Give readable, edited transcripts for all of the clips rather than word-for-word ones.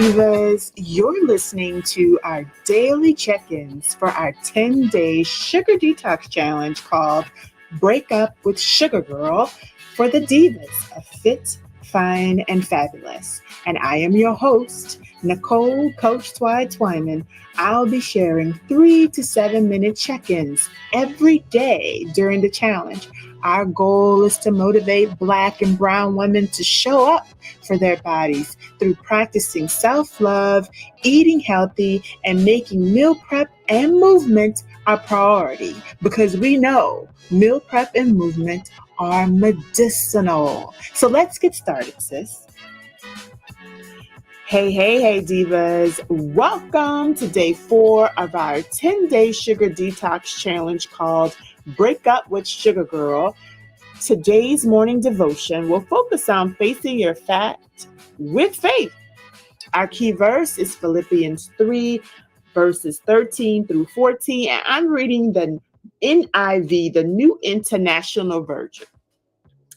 Divas. You're listening to our daily check ins for our 10-day sugar detox challenge called Break Up with Sugar Girl for the Divas of Fit, Fine, and Fabulous. And I am your host, Nicole Coach Twyman. I'll be sharing 3 to 7 minute check ins every day during the challenge. Our goal is to motivate Black and Brown women to show up for their bodies through practicing self love, eating healthy, and making meal prep and movement a priority because we know meal prep and movement are medicinal. So let's get started, sis. Hey, divas. Welcome to day 4 of our 10-day sugar detox challenge called Break Up with Sugar Girl. Today's morning devotion will focus on facing your fat with faith. Our key verse is Philippians 3, verses 13 through 14, and I'm reading the NIV, the New International Version.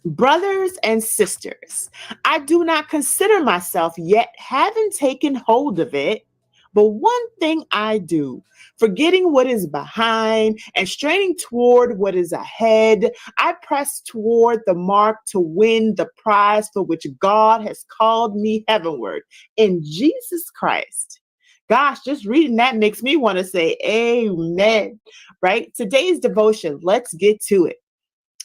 Brothers and sisters, I do not consider myself yet having taken hold of it, but one thing I do, forgetting what is behind and straining toward what is ahead, I press toward the mark to win the prize for which God has called me heavenward in Jesus Christ. Gosh, just reading that makes me want to say amen, right? Today's devotion, let's get to it.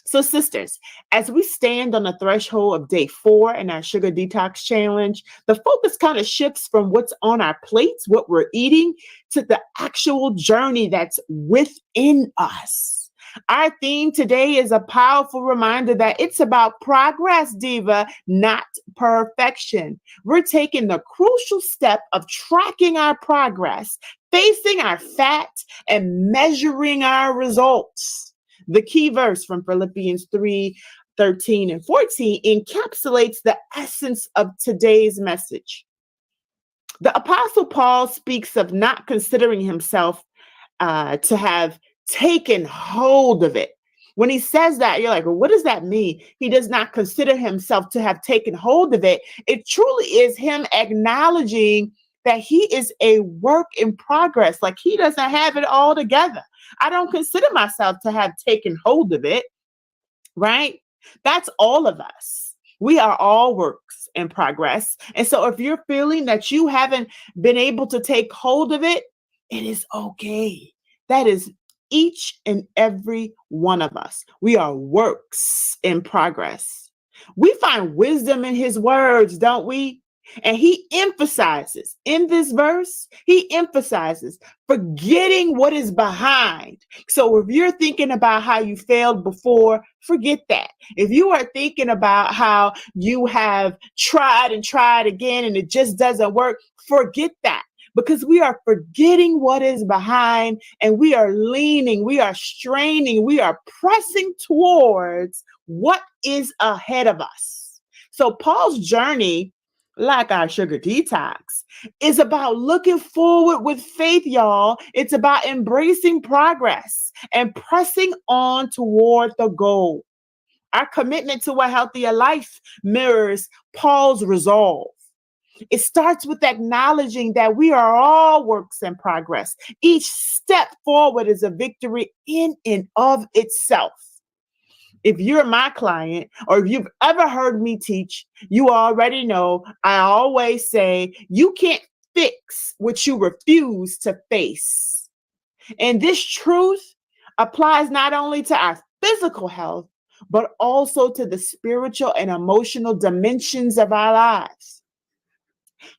So sisters, as we stand on the threshold of day 4 in our sugar detox challenge, the focus kind of shifts from what's on our plates, what we're eating, to the actual journey that's within us. Our theme today is a powerful reminder that it's about progress, diva, not perfection. We're taking the crucial step of tracking our progress, facing our fat, and measuring our results. The key verse from Philippians 3, 13 and 14 encapsulates the essence of today's message. The Apostle Paul speaks of not considering himself to have taken hold of it. When he says that, you're like, well, what does that mean? He does not consider himself to have taken hold of it. It truly is him acknowledging that he is a work in progress, like he doesn't have it all together. I don't consider myself to have taken hold of it, right? That's all of us. We are all works in progress. And so if you're feeling that you haven't been able to take hold of it, it is okay. That is each and every one of us. We are works in progress. We find wisdom in his words, don't we? And he emphasizes in this verse, he emphasizes forgetting what is behind. So if you're thinking about how you failed before, forget that. If you are thinking about how you have tried and tried again and it just doesn't work, forget that. Because we are forgetting what is behind and we are leaning, we are straining, we are pressing towards what is ahead of us. So Paul's journey, like our sugar detox, is about looking forward with faith, y'all. It's about embracing progress and pressing on toward the goal. Our commitment to a healthier life mirrors Paul's resolve. It starts with acknowledging that we are all works in progress. Each step forward is a victory in and of itself. If you're my client or if you've ever heard me teach, you already know I always say you can't fix what you refuse to face. And this truth applies not only to our physical health, but also to the spiritual and emotional dimensions of our lives.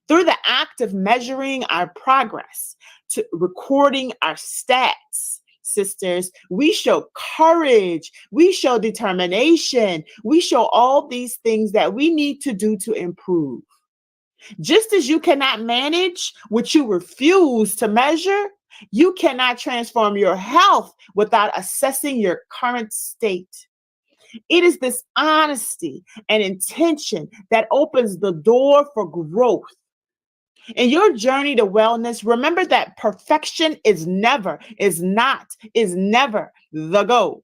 Through the act of measuring our progress, to recording our stats, sisters, we show courage, we show determination, we show all these things that we need to do to improve. Just as you cannot manage what you refuse to measure, you cannot transform your health without assessing your current state. It is this honesty and intention that opens the door for growth. In your journey to wellness, remember that perfection is never the goal.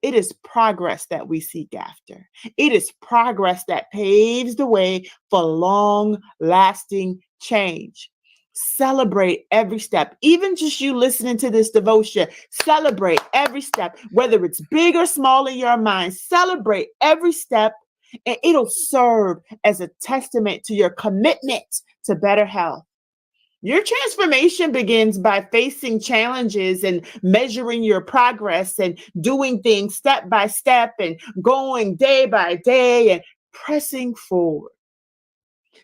It is progress that we seek after. It is progress that paves the way for long lasting change. Celebrate every step. Even just you listening to this devotion, celebrate every step, whether it's big or small in your mind. Celebrate every step, and it'll serve as a testament to your commitment to better health. Your transformation begins by facing challenges and measuring your progress and doing things step by step and going day by day and pressing forward.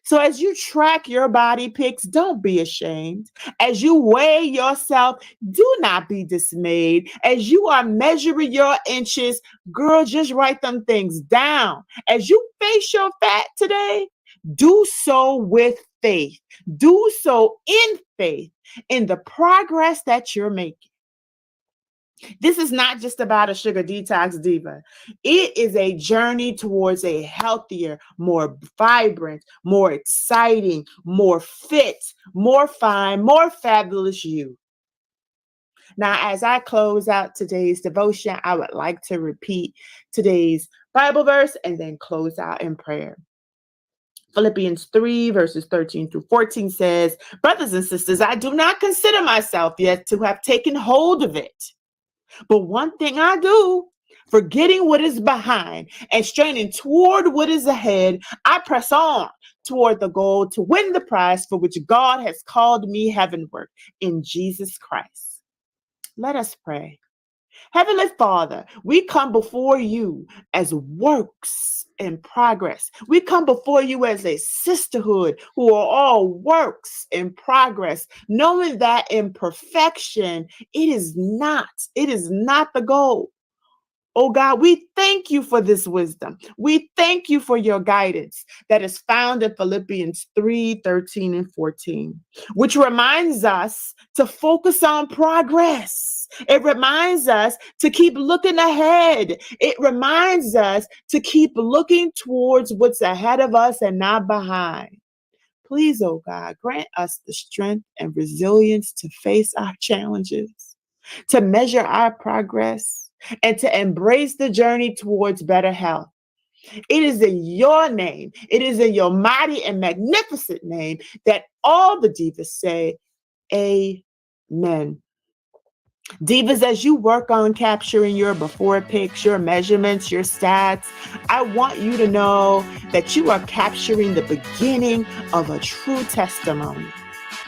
So, as you track your body pics, don't be ashamed. As you weigh yourself, do not be dismayed. As you are measuring your inches, girl, just write them things down. As you face your fat today, do so with faith. Do so in faith in the progress that you're making. This is not just about a sugar detox diva. It is a journey towards a healthier, more vibrant, more exciting, more fit, more fine, more fabulous you. Now, as I close out today's devotion, I would like to repeat today's Bible verse and then close out in prayer. Philippians 3 verses 13 through 14 says, "Brothers and sisters, I do not consider myself yet to have taken hold of it. But one thing I do, forgetting what is behind and straining toward what is ahead, I press on toward the goal to win the prize for which God has called me heavenward in Jesus Christ." Let us pray. Heavenly Father, we come before you as works in progress. We come before you as a sisterhood who are all works in progress, knowing that imperfection, it is not the goal. Oh God, we thank you for this wisdom. We thank you for your guidance that is found in Philippians 3, 13, and 14, which reminds us to focus on progress. It reminds us to keep looking ahead. It reminds us to keep looking towards what's ahead of us and not behind. Please, oh God, grant us the strength and resilience to face our challenges, to measure our progress, and to embrace the journey towards better health. It is in your name, it is in your mighty and magnificent name that all the divas say, Amen. Divas, as you work on capturing your before pics, your measurements, your stats, I want you to know that you are capturing the beginning of a true testimony.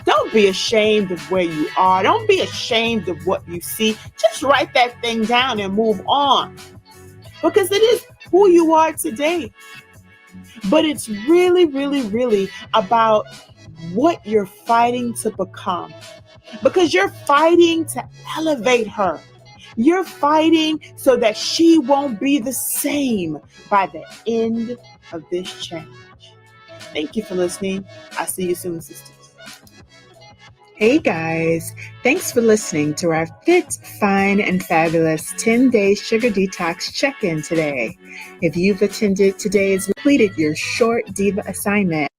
Don't be ashamed of where you are. Don't be ashamed of what you see. Just write that thing down and move on. Because it is who you are today. But it's really, really, really about what you're fighting to become. Because you're fighting to elevate her. You're fighting so that she won't be the same by the end of this change. Thank you for listening. I'll see you soon, sisters. Hey guys, thanks for listening to our Fit, Fine, and Fabulous 10-day sugar detox check-in today. If you've attended today's completed your short diva assignment,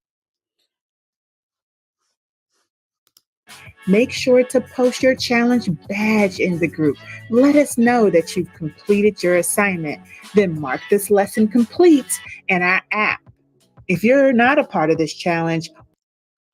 make sure to post your challenge badge in the group. Let us know that you've completed your assignment. Then mark this lesson complete in our app. If you're not a part of this challenge,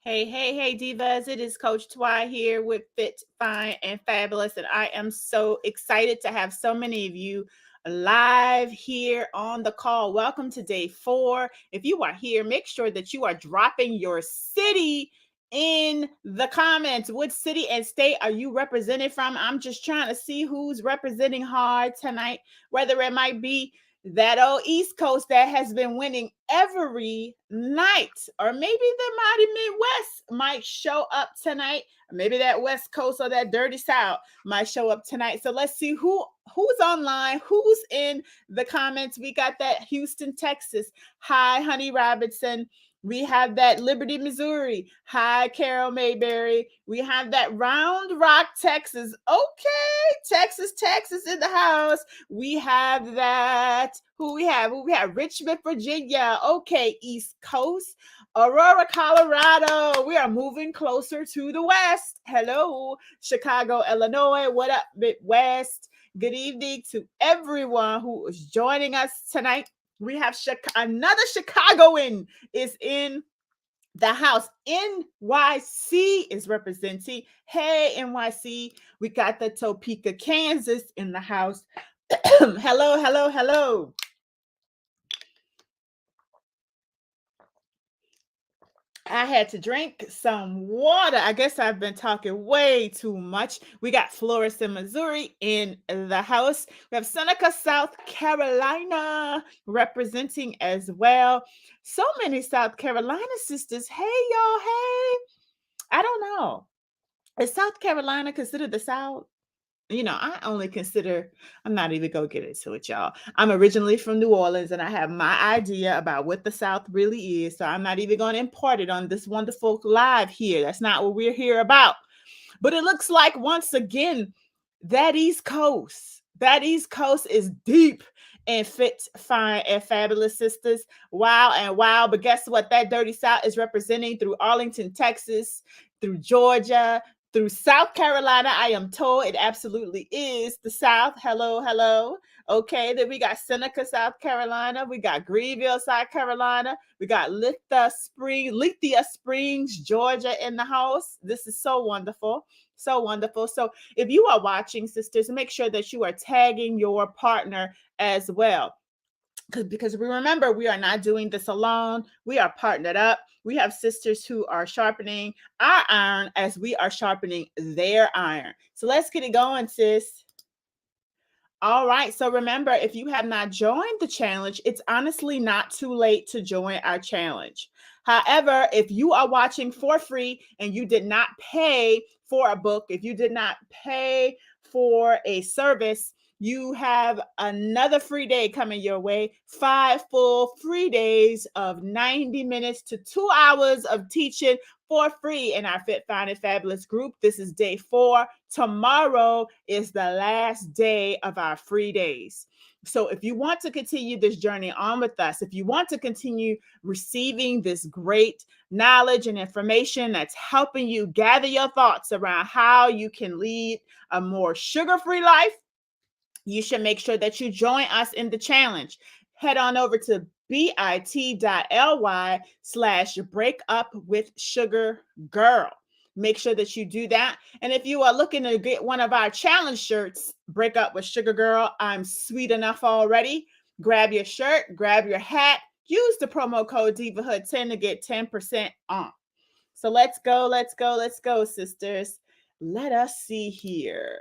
hey, divas, it is Coach Twy here with Fit, Fine, and Fabulous, and I am so excited to have so many of you live here on the call. Welcome to day 4. If you are here, make sure that you are dropping your city in the comments. What city and state are you represented from? I'm just trying to see who's representing hard tonight, whether it might be that old East Coast that has been winning every night, or maybe the mighty Midwest might show up tonight. Maybe that West Coast or that dirty South might show up tonight. So let's see who's online, who's in the comments. We got that Houston, Texas. Hi, Honey Robinson. We have that Liberty, Missouri. Hi, Carol Mayberry. We have that Round Rock, Texas. Okay, Texas in the house. We have that. Who we have? Richmond, Virginia. Okay, East Coast. Aurora, Colorado. We are moving closer to the west. Hello, Chicago, Illinois. What up, Midwest? Good evening to everyone who is joining us tonight. We have another Chicagoan is in the house. NYC is representing. Hey, NYC. We got the Topeka, Kansas in the house. Hello, hello, hello. I had to drink some water. I guess I've been talking way too much. We got Florissant, Missouri in the house. We have Seneca, South Carolina representing as well. So many South Carolina sisters. Hey, y'all. Hey. I don't know. Is South Carolina considered the South? I only consider, I'm not even going to get into it, y'all. I'm originally from New Orleans and I have my idea about what the South really is. So I'm not even going to impart it on this wonderful live here. That's not what we're here about. But it looks like once again, that East Coast is deep and fit, fine, and fabulous sisters. Wow and wow. But guess what? That dirty South is representing through Arlington, Texas, through Georgia, through South Carolina. I am told it absolutely is the South. Hello, hello. Okay, then we got Seneca, South Carolina. We got Greenville, South Carolina. We got Lithia Springs, Georgia in the house. This is so wonderful. So wonderful. So if you are watching, sisters, make sure that you are tagging your partner as well. Because we remember, we are not doing this alone. We are partnered up. We have sisters who are sharpening our iron as we are sharpening their iron. So let's get it going, sis. All right. So remember, if you have not joined the challenge, it's honestly not too late to join our challenge. However, if you are watching for free and you did not pay for a book, if you did not pay for a service, you have another free day coming your way. 5 full free days of 90 minutes to 2 hours of teaching for free in our Fit, Fine, and Fabulous group. This is day 4. Tomorrow is the last day of our free days. So if you want to continue this journey on with us, if you want to continue receiving this great knowledge and information that's helping you gather your thoughts around how you can lead a more sugar-free life, you should make sure that you join us in the challenge. Head on over to bit.ly/breakupwithsugargirl. Make sure that you do that. And if you are looking to get one of our challenge shirts, Break Up with Sugar Girl, I'm sweet enough already. Grab your shirt, grab your hat, use the promo code DIVAHOOD10 to get 10% off. So let's go, sisters. Let us see here.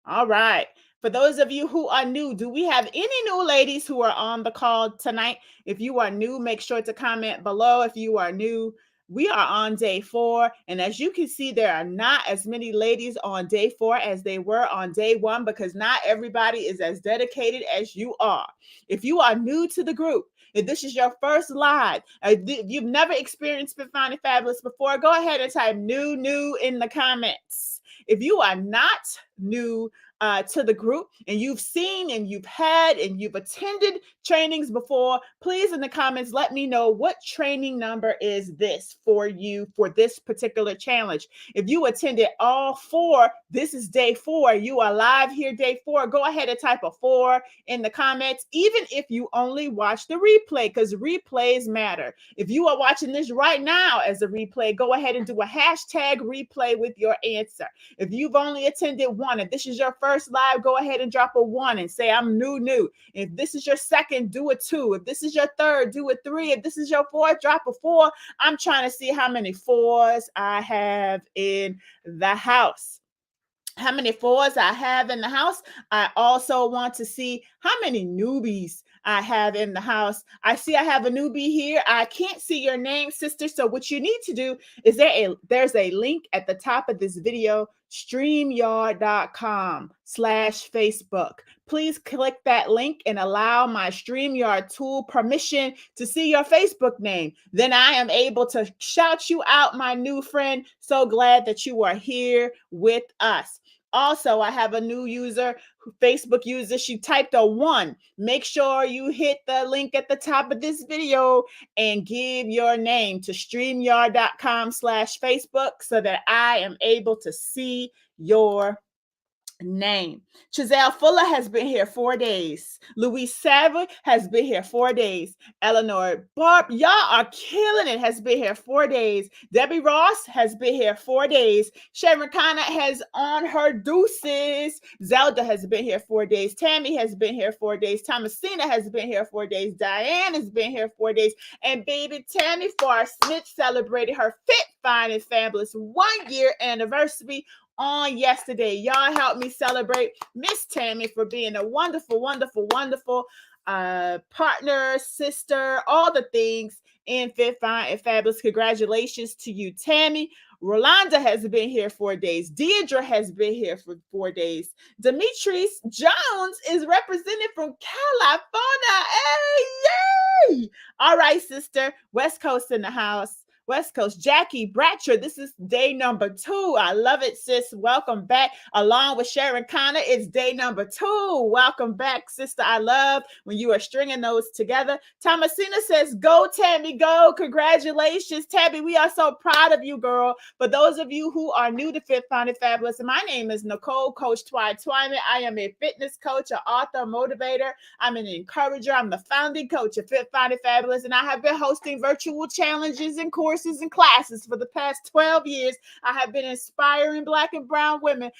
All right. For those of you who are new, do we have any new ladies who are on the call tonight? If you are new, make sure to comment below. If you are new, we are on day 4. And as you can see, there are not as many ladies on day 4 as they were on day 1 because not everybody is as dedicated as you are. If you are new to the group, if this is your first live, if you've never experienced Fit, Fine, and Fabulous before, go ahead and type new in the comments. If you are not new to the group and you've seen and you've had and you've attended trainings before, please in the comments let me know what training number is this for you for this particular challenge. If you attended all 4, this is day 4, you are live here day 4, go ahead and type a 4 in the comments, even if you only watch the replay, because replays matter. If you are watching this right now as a replay, go ahead and do a hashtag replay with your answer. If you've only attended 1, if this is your first live, go ahead and drop a 1 and say I'm new. If this is your second, do a 2. If this is your third, do a 3. If this is your 4th, drop a 4. I'm trying to see how many 4s I have in the house. How many 4s I have in the house. I also want to see how many newbies I have in the house. I see I have a newbie here. I can't see your name, sister. So what you need to do is there's a link at the top of this video, streamyard.com/Facebook. Please click that link and allow my StreamYard tool permission to see your Facebook name. Then I am able to shout you out, my new friend. So glad that you are here with us. Also, I have a new user, Facebook user. She typed a 1. Make sure you hit the link at the top of this video and give your name to streamyard.com/Facebook so that I am able to see your name. Chazelle Fuller has been here 4 days. Louise Savage has been here 4 days. Eleanor Barb, y'all are killing it, has been here 4 days. Debbie Ross has been here 4 days. Sharon Connor has on her deuces. Zelda has been here 4 days. Tammy has been here 4 days. Thomasina has been here 4 days. Diane has been here 4 days. And baby Tammy Farr Smith celebrated her fit, fine, and fabulous 1 year anniversary on yesterday. Y'all help me celebrate Miss Tammy for being a wonderful, wonderful, wonderful partner, sister, all the things in Fit, Fine, and Fabulous. Congratulations to you, Tammy. Rolanda has been here 4 days. Deidre has been here for 4 days. Demetrius Jones is represented from California. Hey, yay! All right, sister. West Coast in the house. West Coast. Jackie Bratcher, this is day number 2. I love it, sis. Welcome back. Along with Sharon Connor, it's day number 2. Welcome back, sister. I love when you are stringing those together. Thomasina says, go, Tammy, go. Congratulations, Tabby. We are so proud of you, girl. For those of you who are new to Fit, Fine, and Fabulous, my name is Nicole Coach Twyman. I am a fitness coach, an author, motivator. I'm an encourager. I'm the founding coach of Fit, Fine, and Fabulous, and I have been hosting virtual challenges and courses and classes for the past 12 years. I have been inspiring Black and brown women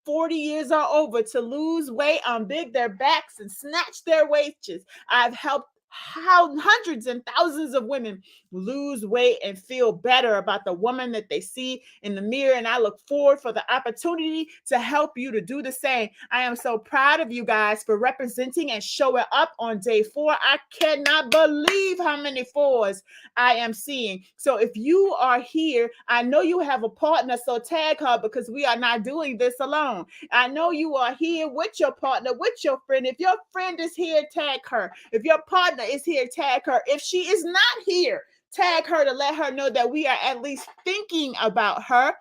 40 years or over to lose weight, unbig their backs, and snatch their wages. I've helped hundreds and thousands of women lose weight and feel better about the woman that they see in the mirror. And I look forward for the opportunity to help you to do the same. I am so proud of you guys for representing and showing up on day 4. I cannot believe how many 4s I am seeing. So if you are here, I know you have a partner, so tag her, because we are not doing this alone. I know you are here with your partner, with your friend. If your friend is here, tag her. If your partner is here, tag her. If she is not here, tag her to let her know that we are at least thinking about her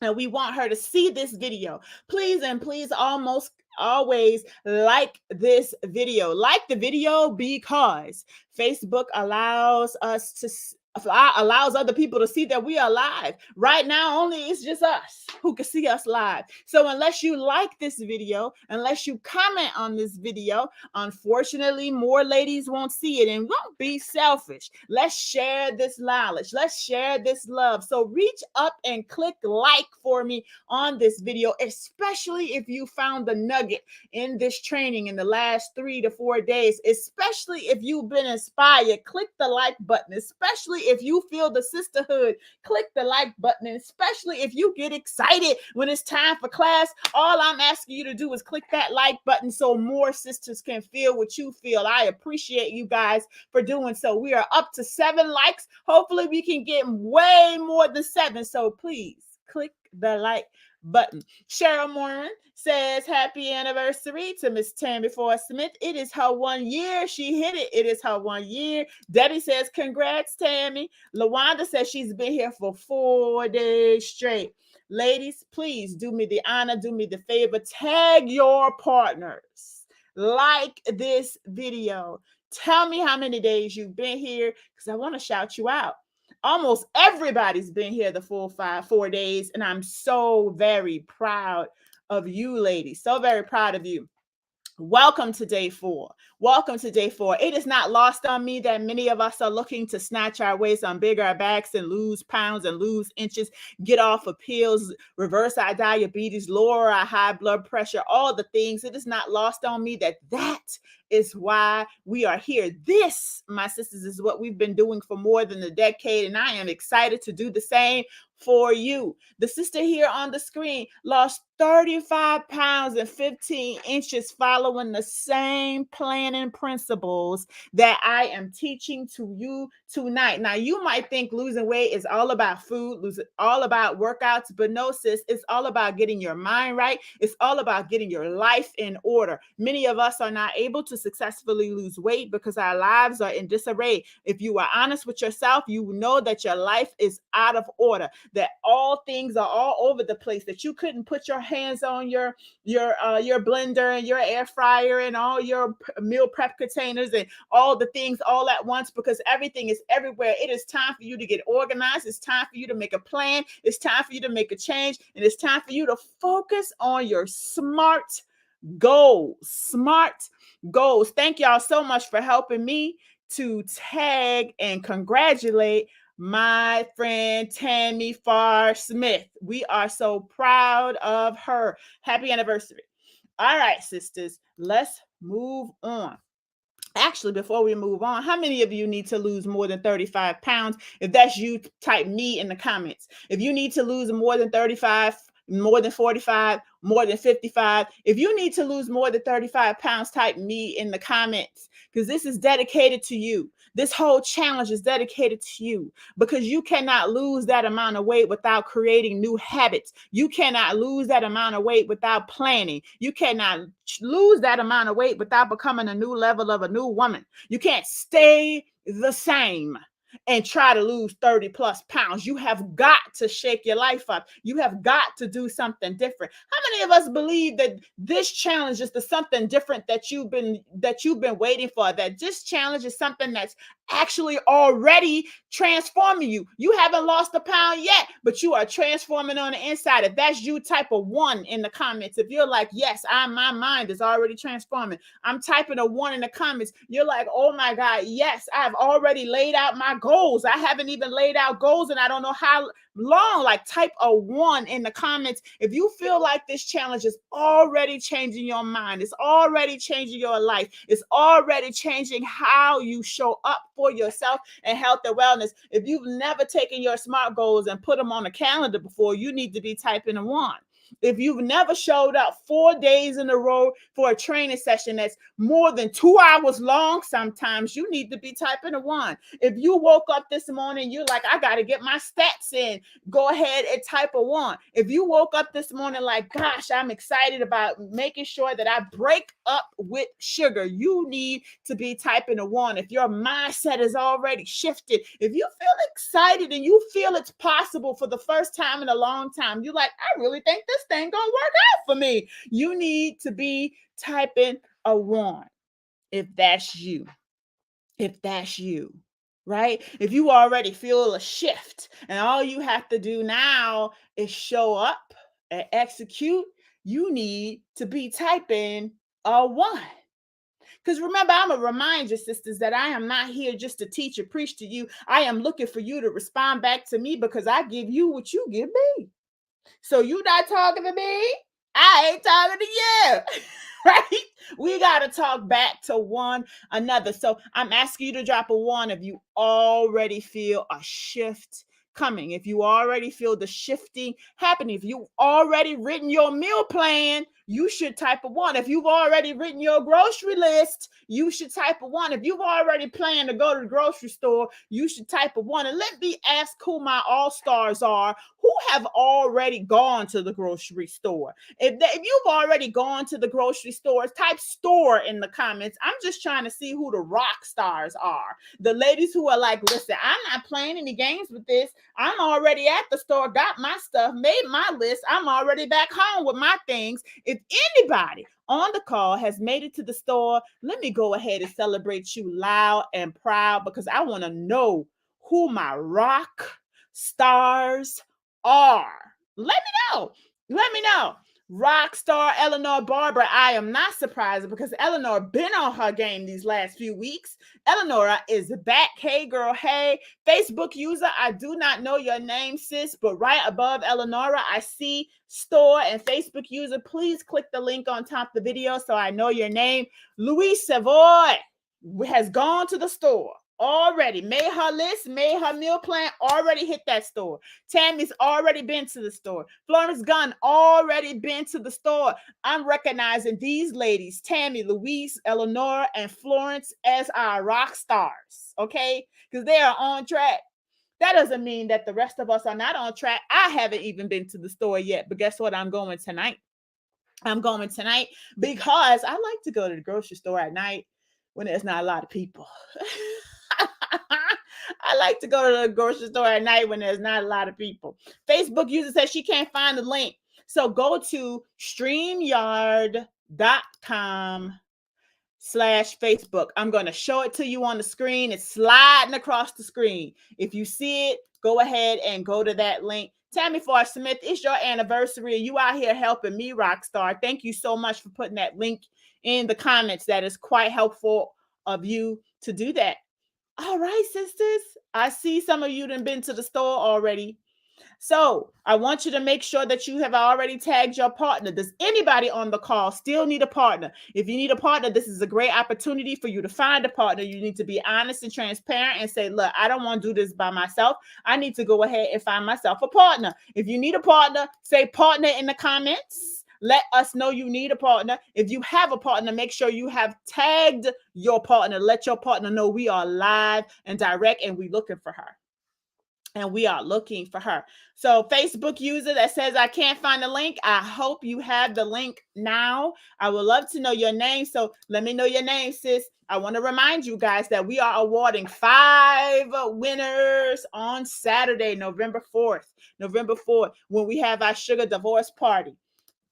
and we want her to see this video. Please and please always like this video. Like the video because Facebook allows other people to see that we are live. Right now, only it's just us who can see us live. So unless you like this video, unless you comment on this video, unfortunately, more ladies won't see it. And don't be selfish. Let's share this knowledge. Let's share this love. So reach up and click like for me on this video, especially if you found the nugget in this training in the last 3 to 4 days, especially if you've been inspired. Click the like button, especially if you feel the sisterhood. Click the like button, and especially if you get excited when it's time for class. All I'm asking you to do is click that like button so more sisters can feel what you feel. I appreciate you guys for doing so. We are up to 7 likes. Hopefully we can get way more than 7. So please click the like button. Cheryl Moran says happy anniversary to Miss Tammy Farr Smith. It is her 1 year. She hit it. It is her 1 year. Debbie says congrats, Tammy. LaWanda says she's been here for 4 days straight. Ladies, please do me the honor, do me the favor, tag your partners. Like this video. Tell me how many days you've been here because I want to shout you out. Almost everybody's been here the full 4 days, and I'm so very proud of you, ladies. So very proud of you. Welcome to day 4. Welcome to day 4. It is not lost on me that many of us are looking to snatch our waist, unbig our backs, and lose pounds and lose inches, get off of pills, reverse our diabetes, lower our high blood pressure, all the things. It is not lost on me that is why we are here. This, my sisters, is what we've been doing for more than a decade, and I am excited to do the same for you. The sister here on the screen lost 35 pounds and 15 inches following the same planning principles that I am teaching to you tonight. Now, you might think losing weight is all about food, all about workouts, but no, sis, it's all about getting your mind right. It's all about getting your life in order. Many of us are not able to successfully lose weight because our lives are in disarray. If you are honest with yourself, you know that your life is out of order, that all things are all over the place, that you couldn't put your hands on your blender and your air fryer and all your meal prep containers and all the things all at once because everything is everywhere. It is time for you to get organized. It's time for you to make a plan. It's time for you to make a change. And it's time for you to focus on your smart goals. Smart goals. Thank y'all so much for helping me to tag and congratulate my friend Tammy Farr Smith. We are so proud of her. Happy anniversary. All right, sisters, let's move on. Actually, before we move on, how many of you need to lose more than 35 pounds? If that's you, type me in the comments. If you need to lose more than 35, more than 45, more than 55, if you need to lose more than 35 pounds, type me in the comments because this is dedicated to you. This whole challenge is dedicated to you because you cannot lose that amount of weight without creating new habits. You cannot lose that amount of weight without planning. You cannot lose that amount of weight without becoming a new level of a new woman. You can't stay the same and try to lose 30 plus pounds. You have got to shake your life up. You have got to do something different. How many of us believe that this challenge is the something different that you've been waiting for? That this challenge is something that's actually already transforming you. You haven't lost a pound yet, but you are transforming on the inside. If that's you, type a 1 in the comments. If you're like, yes, my mind is already transforming, I'm typing a 1 in the comments. You're like, oh my God, yes, I've already laid out my goals. I haven't even laid out goals and I don't know how long. Like, type a 1 in the comments if you feel like this challenge is already changing your mind. It's already changing your life. It's already changing how you show up for yourself and health and wellness. If you've never taken your SMART goals and put them on a calendar before, you need to be typing a 1. If you've never showed up 4 days in a row for a training session that's more than 2 hours long, sometimes you need to be typing a 1. If you woke up this morning, you're like, I got to get my stats in, go ahead and type a 1. If you woke up this morning like, gosh, I'm excited about making sure that I break up with sugar, you need to be typing a 1. If your mindset is already shifted, if you feel excited and you feel it's possible for the first time in a long time, you're like, I really think this thing gonna work out for me, you need to be typing a 1. If that's you, right? If you already feel a shift and all you have to do now is show up and execute, you need to be typing a 1. Because remember, I'm going to remind you, sisters, that I am not here just to teach or preach to you. I am looking for you to respond back to me because I give you what you give me. So you not talking to me, I ain't talking to you. Right? We got to talk back to one another. So I'm asking you to drop a 1 if you already feel a shift coming, if you already feel the shifting happening, if you've already written your meal plan, you should type a 1. If you've already written your grocery list, you should type a 1. If you've already planned to go to the grocery store, you should type a 1. And let me ask who my all-stars are who have already gone to the grocery store. If you've already gone to the grocery stores, type store in the comments. I'm just trying to see who the rock stars are. The ladies who are like, listen, I'm not playing any games with this. I'm already at the store, got my stuff, made my list. I'm already back home with my things. If anybody on the call has made it to the store, let me go ahead and celebrate you loud and proud because I want to know who my rock stars are. Let me know. Let me know. Rock star Eleanor Barber, I am not surprised because Eleanor been on her game these last few weeks. Eleanor is back. Hey, girl. Hey, Facebook user, I do not know your name, sis, but right above Eleonora, I see store and Facebook user. Please click the link on top of the video so I know your name. Louise Savoy has gone to the store. Already made her list, made her meal plan, already hit that store. Tammy's already been to the store. Florence Gunn already been to the store. I'm recognizing these ladies, Tammy, Louise, Eleanor, and Florence as our rock stars, okay? Because they are on track. That doesn't mean that the rest of us are not on track. I haven't even been to the store yet, but guess what? I'm going tonight. I'm going tonight because I like to go to the grocery store at night when there's not a lot of people. I like to go to the grocery store at night when there's not a lot of people. Facebook user says she can't find the link. So go to streamyard.com/Facebook. I'm going to show it to you on the screen. It's sliding across the screen. If you see it, go ahead and go to that link. Tammy Farr Smith, it's your anniversary. You out here helping me, Rockstar. Thank you so much for putting that link in the comments. That is quite helpful of you to do that. All right, sisters. I see some of you done been to the store already. So I want you to make sure that you have already tagged your partner. Does anybody on the call still need a partner? If you need a partner, this is a great opportunity for you to find a partner. You need to be honest and transparent and say, look, I don't want to do this by myself. I need to go ahead and find myself a partner. If you need a partner, say partner in the comments. Let us know you need a partner. If you have a partner, make sure you have tagged your partner. Let your partner know we are live and direct and we're looking for her. And we are looking for her. So Facebook user that says, I can't find the link. I hope you have the link now. I would love to know your name. So let me know your name, sis. I want to remind you guys that we are awarding 5 winners on Saturday, November 4th, when we have our sugar divorce party.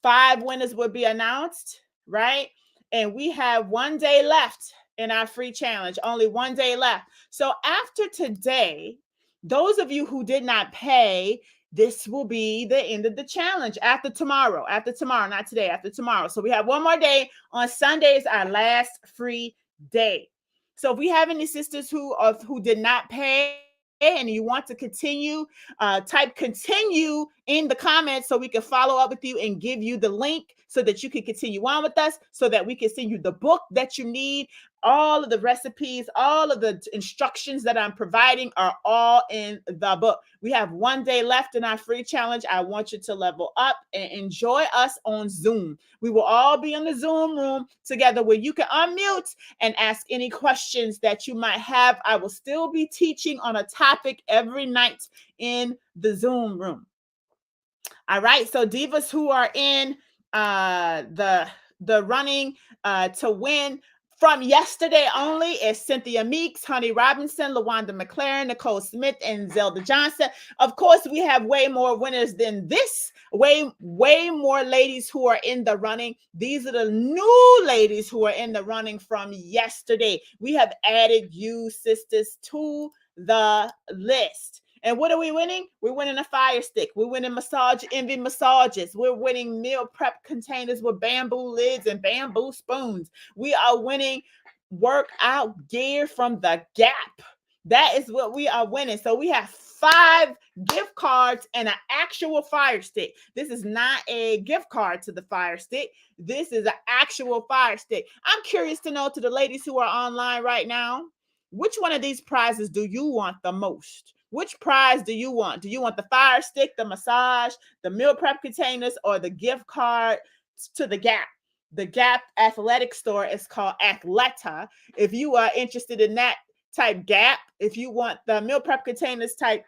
5 winners will be announced, right? And we have 1 day left in our free challenge, only 1 day left. So after today, those of you who did not pay, this will be the end of the challenge after tomorrow, not today, after tomorrow. So we have 1 more day. On Sunday is our last free day. So if we have any sisters who did not pay and you want to continue, type continue in the comments so we can follow up with you and give you the link so that you can continue on with us, so that we can send you the book that you need. All of the recipes, all of the instructions that I'm providing are all in the book. We have 1 day left in our free challenge. I want you to level up and enjoy us on Zoom. We will all be in the Zoom room together where you can unmute and ask any questions that you might have. I will still be teaching on a topic every night in the Zoom room. All right. So divas who are in the running to win from yesterday only is Cynthia Meeks, Honey Robinson, LaWanda McLaren, Nicole Smith, and Zelda Johnson. Of course, we have way more winners than this. Way more ladies who are in the running. These are the new ladies who are in the running from yesterday. We have added you, sisters, to the list. And what are we winning? We're winning a fire stick. We're winning Massage Envy massages. We're winning meal prep containers with bamboo lids and bamboo spoons. We are winning workout gear from the Gap. That is what we are winning. So we have 5 gift cards and an actual fire stick. This is not a gift card to the fire stick. This is an actual fire stick. I'm curious to know, to the ladies who are online right now, which one of these prizes do you want the most? Which prize do you want? Do you want the fire stick, the massage, the meal prep containers, or the gift card to the Gap? The Gap athletic store is called Athleta. If you are interested in that, type Gap. If you want the meal prep containers, type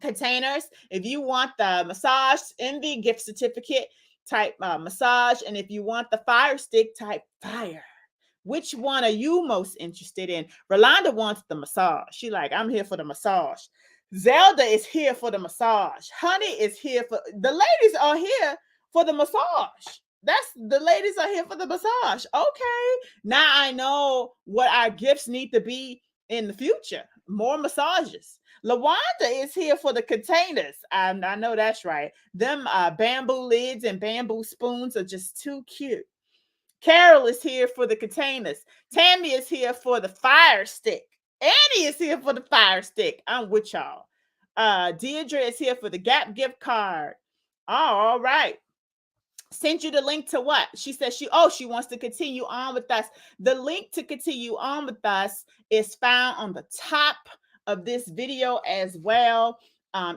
containers. If you want the Massage Envy gift certificate, type massage. And if you want the fire stick, type fire. Which one are you most interested in? Rolanda wants the massage. She like, I'm here for the massage. Zelda is here for the massage. Honey is here for, the ladies are here for the massage. The ladies are here for the massage. Okay. Now I know what our gifts need to be in the future. More massages. LaWanda is here for the containers. I know that's right. Them bamboo lids and bamboo spoons are just too cute. Carol is here for the containers. Tammy is here for the fire stick. Annie is here for the fire stick. I'm with y'all. Deirdre is here for the Gap gift card. Oh, all right. Send you the link to what? She says she wants to continue on with us. The link to continue on with us is found on the top of this video as well.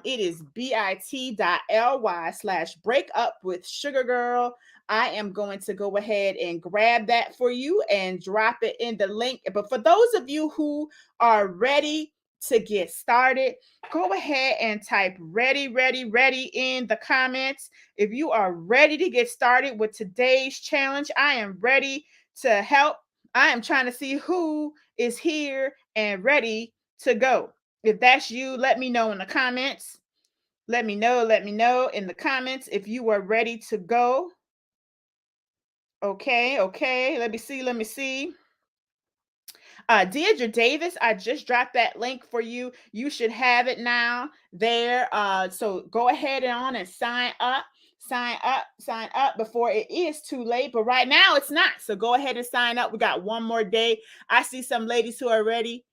It is bit.ly/breakup-with-sugar-girl. I am going to go ahead and grab that for you and drop it in the link. But for those of you who are ready to get started, go ahead and type ready, ready, ready in the comments. If you are ready to get started with today's challenge, I am ready to help. I am trying to see who is here and ready to go. If that's you, let me know in the comments. Let me know in the comments if you are ready to go. Okay. Let me see. Deidre Davis, I just dropped that link for you. You should have it now there. So go ahead and sign up. Sign up before it is too late. But right now it's not. So go ahead and sign up. We got one more day. I see some ladies who are ready.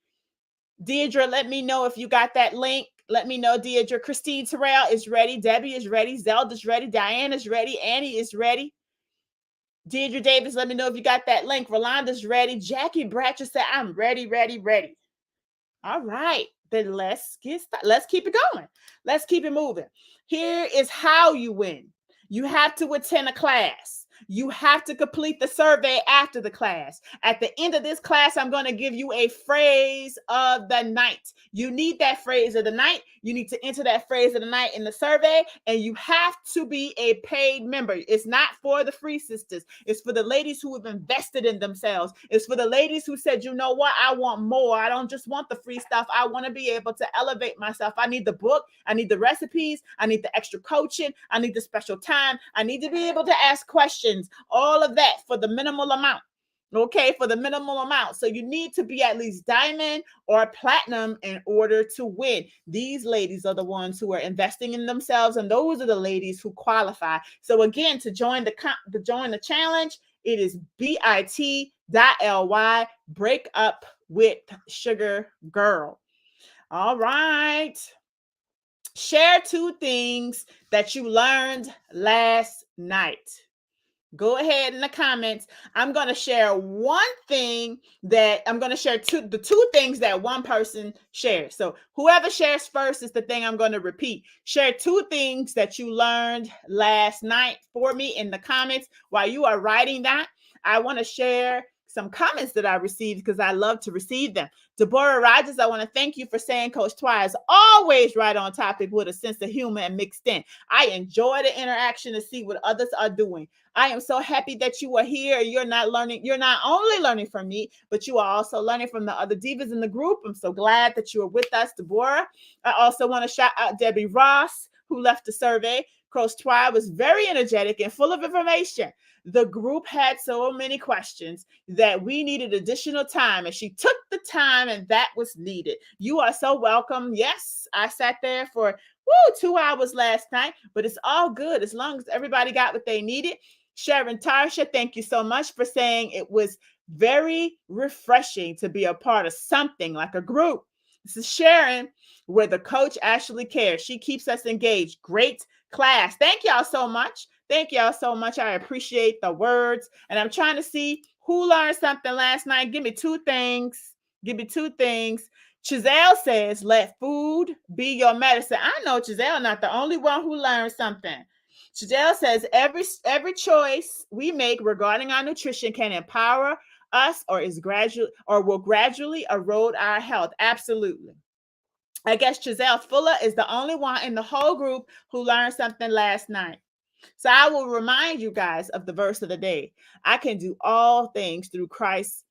Deidre, let me know if you got that link. Let me know, Deidre. Christine Terrell is ready. Debbie is ready. Zelda's ready. Diana's ready. Annie is ready. Deidre Davis, let me know if you got that link. Rolanda's ready. Jackie Bratcher said, I'm ready. All right, then let's get started. Let's keep it going. Let's keep it moving. Here is how you win. You have to attend a class. You have to complete the survey after the class. At the end of this class, I'm going to give you a phrase of the night. You need that phrase of the night. You need to enter that phrase of the night in the survey, and you have to be a paid member. It's not for the free sisters. It's for the ladies who have invested in themselves. It's for the ladies who said, you know what? I want more. I don't just want the free stuff. I want to be able to elevate myself. I need the book. I need the recipes. I need the extra coaching. I need the special time. I need to be able to ask questions. All of that for the minimal amount. Okay, for the minimal amount. So you need to be at least diamond or platinum in order to win. These ladies are the ones who are investing in themselves, and those are the ladies who qualify. So again, to join the challenge, it is bit.ly break up with Sugar Girl. All right. Share 2 things that you learned last night. Go ahead in the comments. I'm going to share one thing that I'm going to share the 2 things that one person shares. So whoever shares first is the thing I'm going to repeat. Share 2 things that you learned last night for me in the comments. While you are writing that, I want to share some comments that I received because I love to receive them. Deborah Rogers, I want to thank you for saying Coach Twy is always right on topic with a sense of humor and mixed in. I enjoy the interaction to see what others are doing. I am so happy that you are here. You're not only learning from me, but you are also learning from the other divas in the group. I'm so glad that you are with us, Deborah. I also want to shout out Debbie Ross, who left the survey. Coach Twy was very energetic and full of information. The group had so many questions that we needed additional time, and she took the time, and that was needed. You are so welcome. Yes, I sat there for 2 hours last night, but it's all good as long as everybody got what they needed. Sharon Tarsha, thank you so much for saying it was very refreshing to be a part of something like a group. This is Sharon, where the coach actually cares. She keeps us engaged. Great class. Thank y'all so much. Thank y'all so much. I appreciate the words. And I'm trying to see who learned something last night. Give me 2 things. Chazelle says, let food be your medicine. I know Chazelle not the only one who learned something. Chazelle says, every choice we make regarding our nutrition can empower us or will gradually erode our health. Absolutely. I guess Chazelle Fuller is the only one in the whole group who learned something last night. So I will remind you guys of the verse of the day. I can do all things through Christ,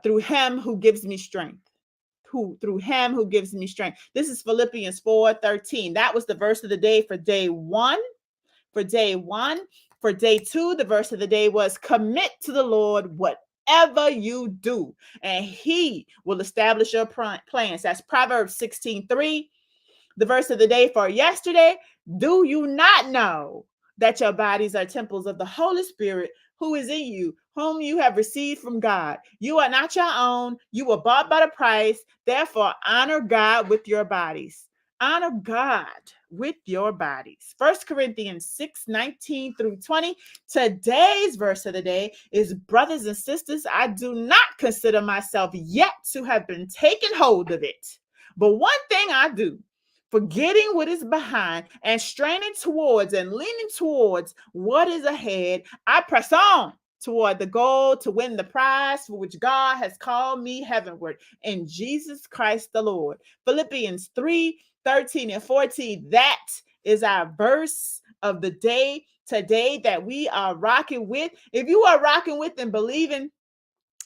through him who gives me strength. Through him who gives me strength. This is Philippians 4:13. That was the verse of the day for day 1. For day 2, the verse of the day was commit to the Lord whatever you do, and he will establish your plans. That's Proverbs 16:3. The verse of the day for yesterday, do you not know that your bodies are temples of the Holy Spirit who is in you, whom you have received from God? You are not your own. You were bought by the price. Therefore, honor God with your bodies. Honor God with your bodies. 1 Corinthians 6:19 through 20. Today's verse of the day is, brothers and sisters, I do not consider myself yet to have been taken hold of it. But one thing I do, forgetting what is behind and straining towards and leaning towards what is ahead, I press on toward the goal to win the prize for which God has called me heavenward in Jesus Christ the Lord. Philippians 3:13 and 14. That is our verse of the day today that we are rocking with. If you are rocking with and believing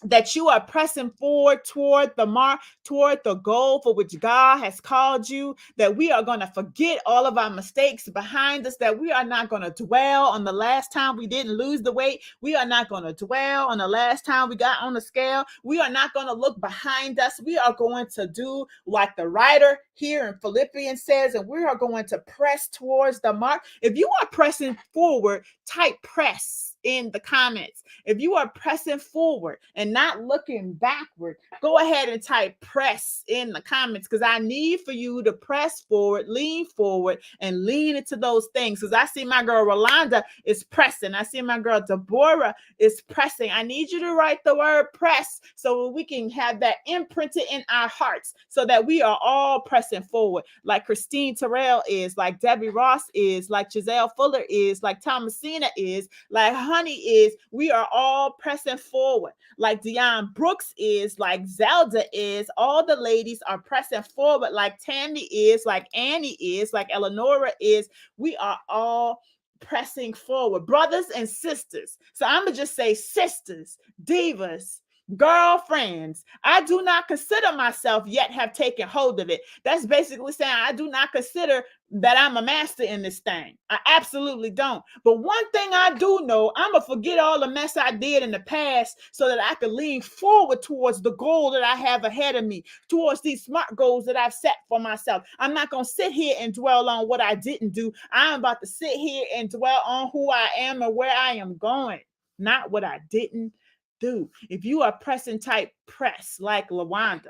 that you are pressing forward toward the mark, toward the goal for which God has called you, that we are going to forget all of our mistakes behind us, that we are not going to dwell on the last time we didn't lose the weight. We are not going to dwell on the last time we got on the scale. We are not going to look behind us. We are going to do like the writer here in Philippians says, and we are going to press towards the mark. If you are pressing forward, type press in the comments. If you are pressing forward and not looking backward, go ahead and type press in the comments, because I need for you to press forward, and lean into those things. Because I see my girl Rolanda is pressing. I see my girl Deborah is pressing. I need you to write the word press so we can have that imprinted in our hearts, so that we are all pressing forward, like Christine Terrell is, like Debbie Ross is, like Giselle Fuller is, like Thomasina is, like Honey is. We are all pressing forward, like Dionne Brooks is, like Zelda is. All the ladies are pressing forward, like Tammy is, like Annie is, like Eleonora is. We are all pressing forward, brothers and sisters. So I'm gonna just say sisters, divas, girlfriends. I do not consider myself yet have taken hold of it. That's basically saying I do not consider that I'm a master in this thing. I absolutely don't. But one thing I do know, I'm going to forget all the mess I did in the past so that I can lean forward towards the goal that I have ahead of me, towards these SMART goals that I've set for myself. I'm not going to sit here and dwell on what I didn't do. I'm about to sit here and dwell on who I am and where I am going, not what I didn't do. If you are pressing, type press like LaWanda.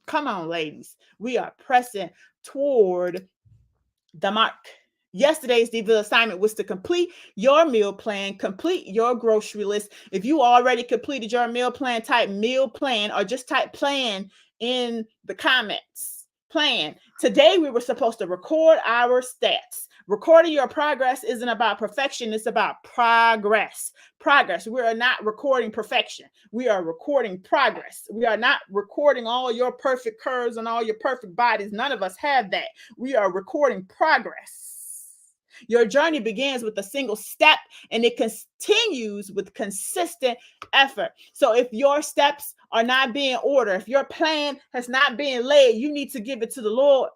Come on, ladies. We are pressing toward the mark. Yesterday's Diva assignment was to complete your meal plan, complete your grocery list. If you already completed your meal plan, type meal plan or just type plan in the comments. Plan. Today we were supposed to record our stats. Recording your progress isn't about perfection, it's about progress. Progress. We are not recording perfection. We are recording progress. We are not recording all your perfect curves and all your perfect bodies. None of us have that. We are recording progress. Your journey begins with a single step and it continues with consistent effort. So if your steps are not being ordered, if your plan has not been laid, you need to give it to the Lord.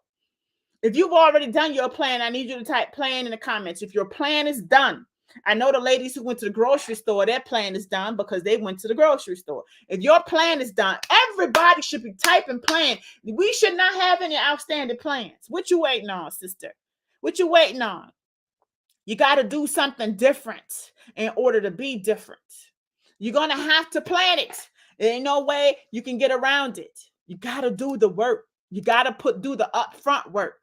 If you've already done your plan, I need you to type plan in the comments. If your plan is done, I know the ladies who went to the grocery store, their plan is done because they went to the grocery store. If your plan is done, everybody should be typing plan. We should not have any outstanding plans. What you waiting on, sister? What you waiting on? You got to do something different in order to be different. You're going to have to plan it. There ain't no way you can get around it. You got to do the work. You got to do the upfront work.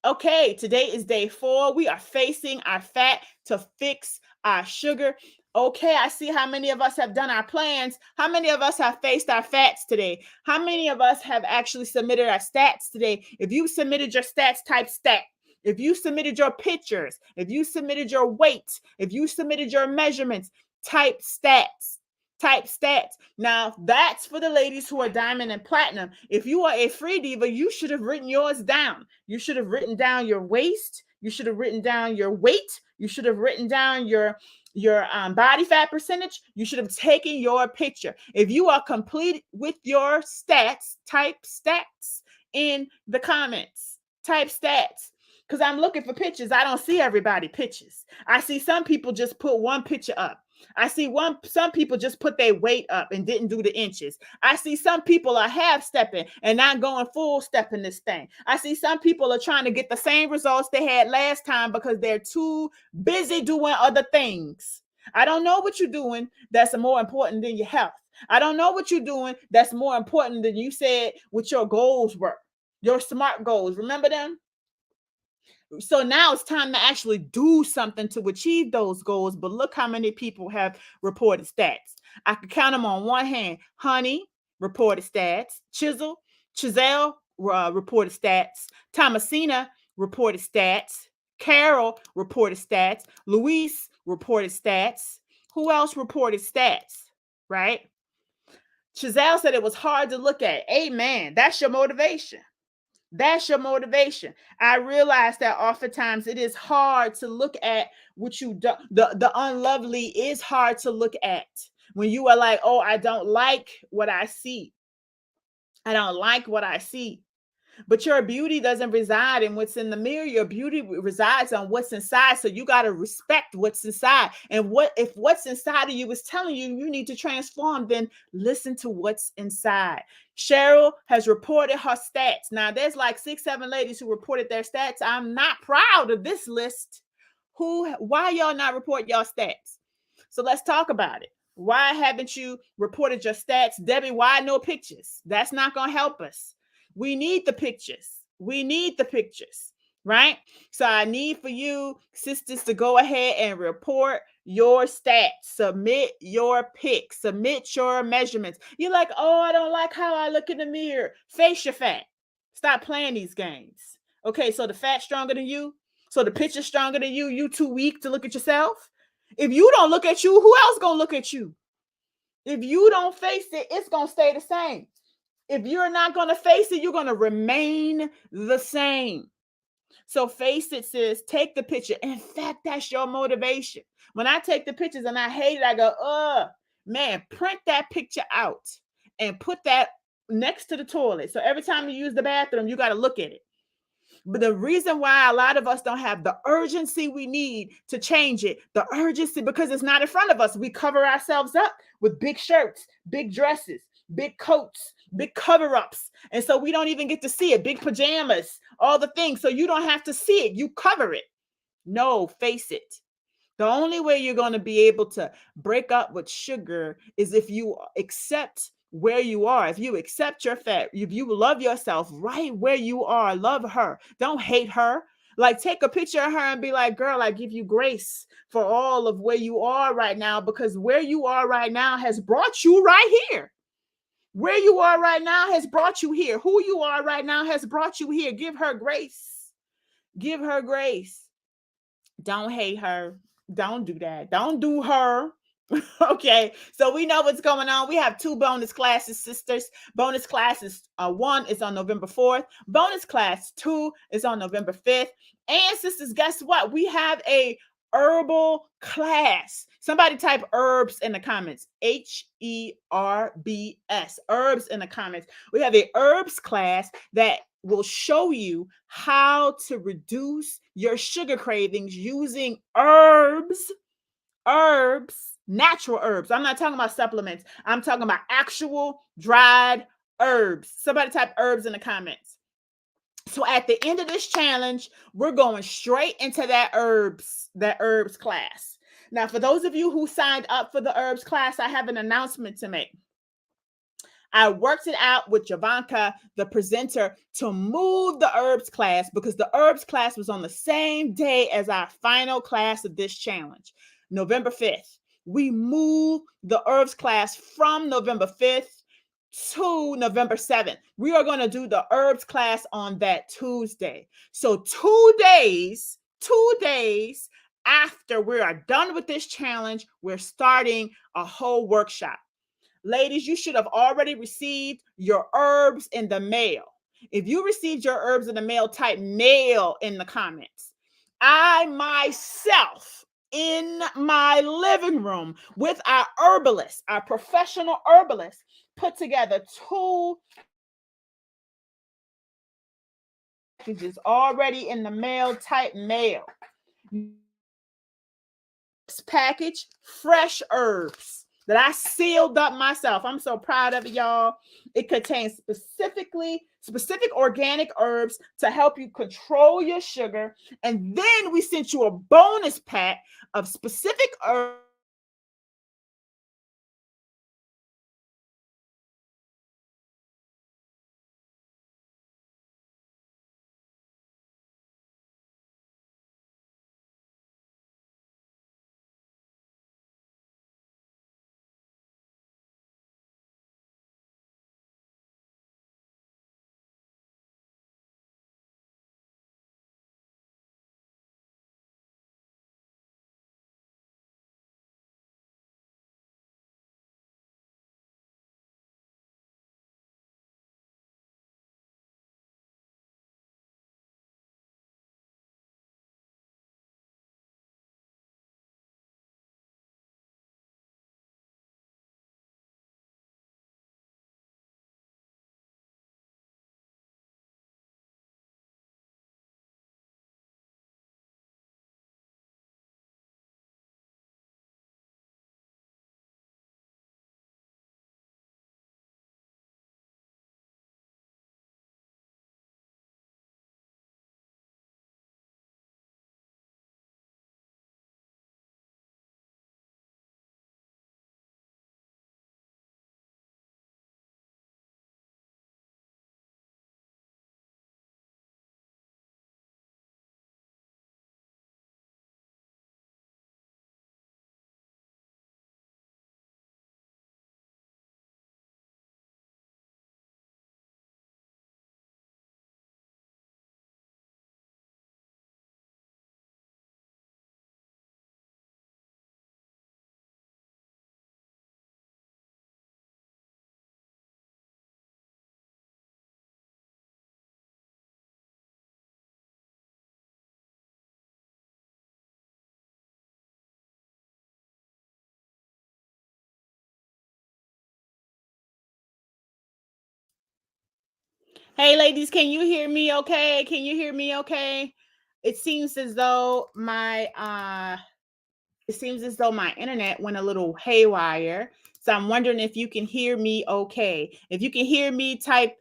Okay, today is day 4. We are facing our fat to fix our sugar. Okay, I see how many of us have done our plans. How many of us have faced our fats today? How many of us have actually submitted our stats today? If you submitted your stats, type stat. If you submitted your pictures, if you submitted your weight, if you submitted your measurements, type stats. Type stats. Now, that's for the ladies who are diamond and platinum. If you are a free diva, you should have written yours down. You should have written down your waist. You should have written down your weight. You should have written down your body fat percentage. You should have taken your picture. If you are complete with your stats, type stats in the comments. Type stats. Because I'm looking for pictures. I don't see everybody pictures. I see some people just put one picture up. I see some people just put their weight up and didn't do the inches. I see some people are half stepping and not going full step in this thing. I see some people are trying to get the same results they had last time because they're too busy doing other things. I don't know what you're doing that's more important than your health. I don't know what you're doing that's more important than you said what your goals were. Your SMART goals. Remember them? So now it's time to actually do something to achieve those goals. But look how many people have reported stats. I could count them on one hand. Honey reported stats. Giselle reported stats. Thomasina reported stats. Carol reported stats. Luis reported stats. Who else reported stats, right? Chazelle said it was hard to look at. Amen. That's your motivation. That's your motivation. I realize that oftentimes it is hard to look at what you do. The unlovely is hard to look at when you are like, oh, I don't like what I see. I don't like what I see. But your beauty doesn't reside in what's in the mirror. Your beauty resides on what's inside. So you got to respect what's inside. And what if what's inside of you is telling you you need to transform, then listen to what's inside. Cheryl has reported her stats. Now there's like 6-7 ladies who reported their stats. I'm not proud of this list. Why y'all not report y'all stats? So let's talk about it. Why haven't you reported your stats? Debbie, why no pictures? That's not going to help us. We need the pictures. We need the pictures, right? So I need for you, sisters, to go ahead and report your stats. Submit your pics. Submit your measurements. You're like, oh, I don't like how I look in the mirror. Face your fat. Stop playing these games. Okay, so the fat's stronger than you. So the picture's stronger than you. You too weak to look at yourself. If you don't look at you, who else gonna look at you? If you don't face it, it's gonna stay the same. If you're not gonna face it, you're gonna remain the same. So face it, sis. Take the picture. In fact, that's your motivation. When I take the pictures and I hate it, I go, man, print that picture out and put that next to the toilet. So every time you use the bathroom, you got to look at it. But the reason why a lot of us don't have the urgency we need to change it, the urgency, because it's not in front of us. We cover ourselves up with big shirts, big dresses, big coats, big cover-ups. And so we don't even get to see it. Big pajamas, all the things. So you don't have to see it. You cover it. No, face it. The only way you're going to be able to break up with sugar is if you accept where you are. If you accept your fat, if you love yourself right where you are, love her. Don't hate her. Like, take a picture of her and be like, girl, I give you grace for all of where you are right now, because where you are right now has brought you right here. Where you are right now has brought you here. Who you are right now has brought you here. Give her grace. Give her grace. Don't hate her. Don't do that. Don't do her. Okay, so we know what's going on. We have 2 bonus classes, sisters. Bonus classes 1 is on November 4th. Bonus class 2 is on November 5th. And sisters, guess what? We have a herbal class. Somebody type herbs in the comments. HERBS. Herbs in the comments. We have a herbs class that will show you how to reduce your sugar cravings using herbs, natural herbs. I'm not talking about supplements. I'm talking about actual dried herbs. Somebody type herbs in the comments. So at the end of this challenge, we're going straight into that herbs class. Now, for those of you who signed up for the herbs class, I have an announcement to make. I worked it out with Javanka, the presenter, to move the herbs class because the herbs class was on the same day as our final class of this challenge, November 5th. We moved the herbs class from November 5th to November 7th. We are going to do the herbs class on that Tuesday. So 2 days after we are done with this challenge, we're starting a whole workshop. Ladies, you should have already received your herbs in the mail. If you received your herbs in the mail, type mail in the comments. I myself, in my living room with our herbalist, our professional herbalist, put together 2 packages already in the mail. Type mail. Package, fresh herbs that I sealed up myself. I'm so proud of it, y'all. It contains specific organic herbs to help you control your sugar. And then we sent you a bonus pack of specific herbs Hey, ladies, can you hear me okay? Can you hear me okay? It seems as though my internet went a little haywire. So I'm wondering if you can hear me okay. If you can hear me, type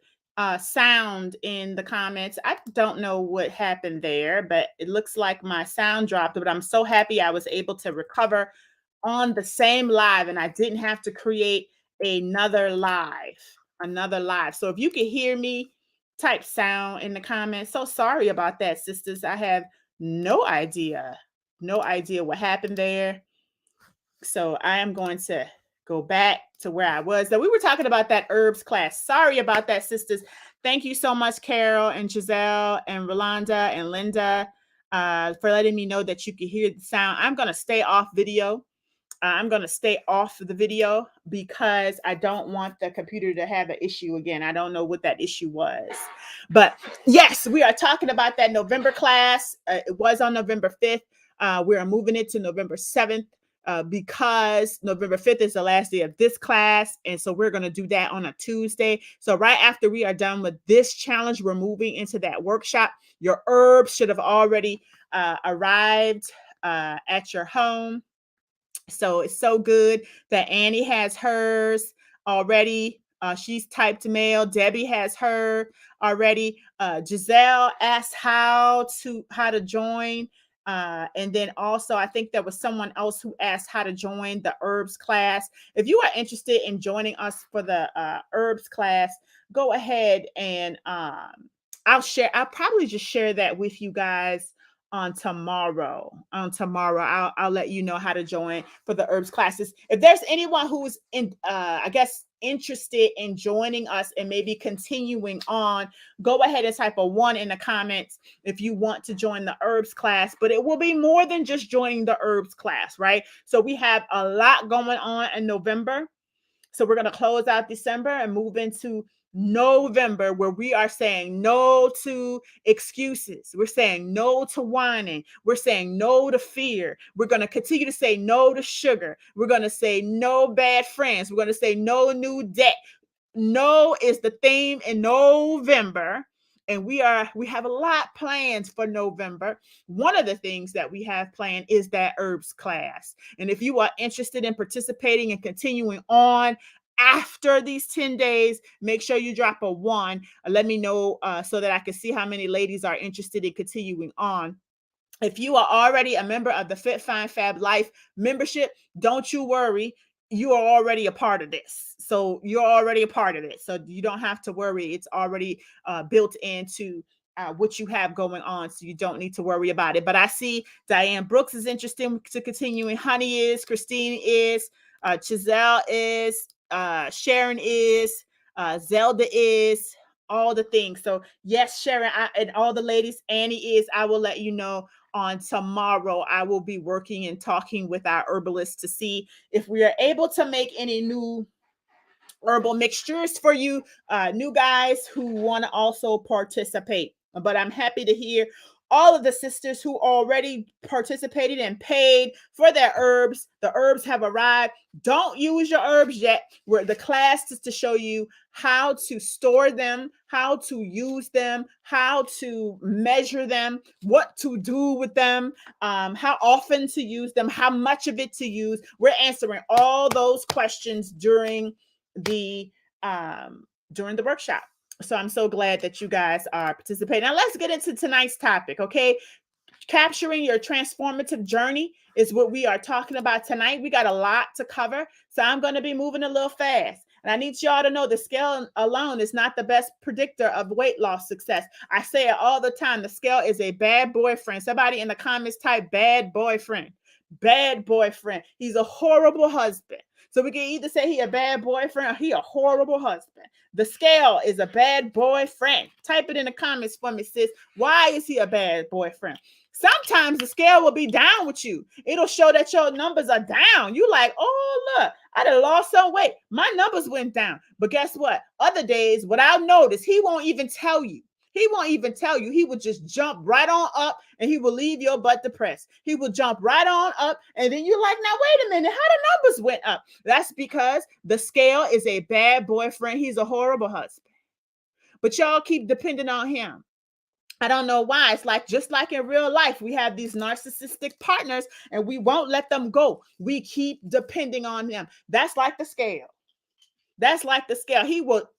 sound in the comments. I don't know what happened there, but it looks like my sound dropped. But I'm so happy I was able to recover on the same live and I didn't have to create another live. Another live. So if you can hear me, type sound in the comments. So sorry about that, sisters. I have no idea. No idea what happened there. So I am going to go back to where I was. So we were talking about that herbs class. Sorry about that, sisters. Thank you so much, Carol and Giselle and Rolanda and Linda, for letting me know that you could hear the sound. I'm going to stay off video. I'm going to stay off the video because I don't want the computer to have an issue again. I don't know what that issue was. But yes, we are talking about that November class. It was on November 5th. We are moving it to November 7th. Because November 5th is the last day of this class. And so we're going to do that on a Tuesday. So right after we are done with this challenge, we're moving into that workshop. Your herbs should have already arrived at your home. So it's so good that Annie has hers already. She's typed mail. Debbie has her already. Giselle asked how to join. And then also, I think there was someone else who asked how to join the herbs class. If you are interested in joining us for the herbs class, go ahead and I'll probably just share that with you guys on tomorrow. I'll let you know how to join for the herbs classes. If there's anyone who's I guess interested in joining us and maybe continuing on, go ahead and type a 1 in the comments if you want to join the herbs class. But it will be more than just joining the herbs class, right? So we have a lot going on in November. So we're going to close out December and move into November, where we are saying no to excuses. We're saying no to whining. We're saying no to fear. We're going to continue to say no to sugar. We're going to say no bad friends. We're going to say no new debt. No is the theme in November. And we have a lot planned for November. One of the things that we have planned is that herbs class. And if you are interested in participating and continuing on after these 10 days, make sure you drop a 1. Let me know so that I can see how many ladies are interested in continuing on. If you are already a member of the Fit Fine Fab Life membership, don't you worry. You are already a part of this. So you're already a part of it. So you don't have to worry. It's already built into what you have going on. So you don't need to worry about it. But I see Diane Brooks is interested to continuing. Honey is, Christine is, Chazelle is, Sharon is, Zelda is, all the things. So yes, Sharon and all the ladies, Annie is, I will let you know on tomorrow. I will be working and talking with our herbalists to see if we are able to make any new herbal mixtures for you new guys who want to also participate. But I'm happy to hear all of the sisters who already participated and paid for their herbs. The herbs have arrived. Don't use your herbs yet. Where the class is to show you how to store them, how to use them, how to measure them, what to do with them, how often to use them, how much of it to use. We're answering all those questions during the workshop. So I'm so glad that you guys are participating. Now let's get into tonight's topic, okay? Capturing your transformative journey is what we are talking about tonight. We got a lot to cover, so I'm going to be moving a little fast. And I need y'all to know the scale alone is not the best predictor of weight loss success. I say it all the time. The scale is a bad boyfriend. Somebody in the comments type bad boyfriend. Bad boyfriend. He's a horrible husband. So we can either say he a bad boyfriend or he a horrible husband. The scale is a bad boyfriend. Type it in the comments for me, sis. Why is he a bad boyfriend? Sometimes the scale will be down with you. It'll show that your numbers are down. You like, oh, look, I done lost some weight. My numbers went down. But guess what? Other days, without notice, he won't even tell you. He won't even tell you. He will just jump right on up and he will leave your butt depressed. He will jump right on up. And then you're like, now, wait a minute. How the numbers went up? That's because the scale is a bad boyfriend. He's a horrible husband. but y'all keep depending on him. I don't know why. It's like, just like in real life, we have these narcissistic partners and we won't let them go. We keep depending on them. That's like the scale. That's like the scale. He will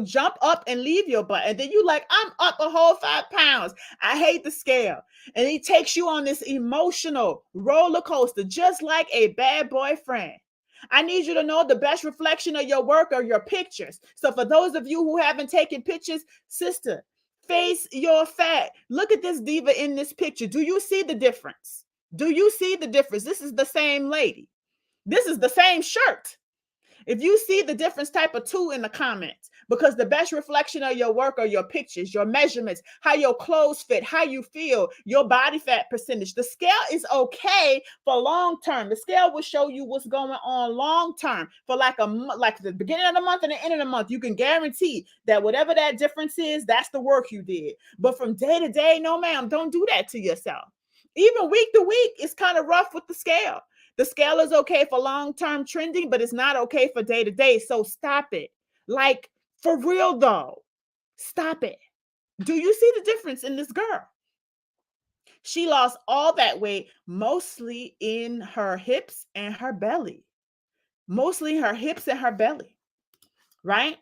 jump up and leave your butt. And then you like, I'm up a whole 5 pounds. I hate the scale. And he takes you on this emotional roller coaster, just like a bad boyfriend. I need you to know the best reflection of your work are your pictures. So for those of you who haven't taken pictures, sister, face your fat. Look at this diva in this picture. Do you see the difference? Do you see the difference? This is the same lady. This is the same shirt. If you see the difference, type a 2 in the comments, because the best reflection of your work are your pictures, your measurements, how your clothes fit, how you feel, your body fat percentage. The scale is okay for long term. The scale will show you what's going on long term for like the beginning of the month and the end of the month. You can guarantee that whatever that difference is, that's the work you did. But from day to day, no ma'am, don't do that to yourself. Even week to week, it's kind of rough with the scale. The scale is okay for long-term trending, but it's not okay for day-to-day. So stop it. Like, for real though, stop it. Do you see the difference in this girl? She lost all that weight, mostly in her hips and her belly. Mostly her hips and her belly, right?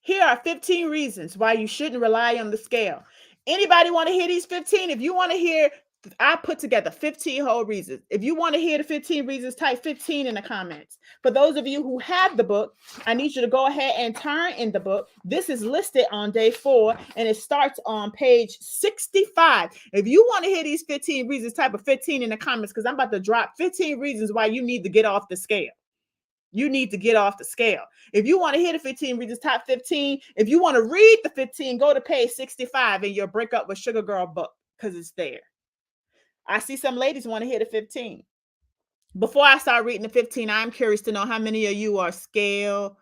Here are 15 reasons why you shouldn't rely on the scale. Anybody want to hear these 15? If you want to hear, I put together 15 whole reasons. If you want to hear the 15 reasons, type 15 in the comments. For those of you who have the book, I need you to go ahead and turn in the book. This is listed on day 4, and it starts on page 65. If you want to hear these 15 reasons, type a 15 in the comments, because I'm about to drop 15 reasons why you need to get off the scale. You need to get off the scale. If you want to hear the 15 reasons, top 15. If you want to read the 15, go to page 65 in your Break Up with Sugar Girl book, because it's there. I see some ladies want to hear the 15. Before I start reading the 15, I'm curious to know how many of you are scale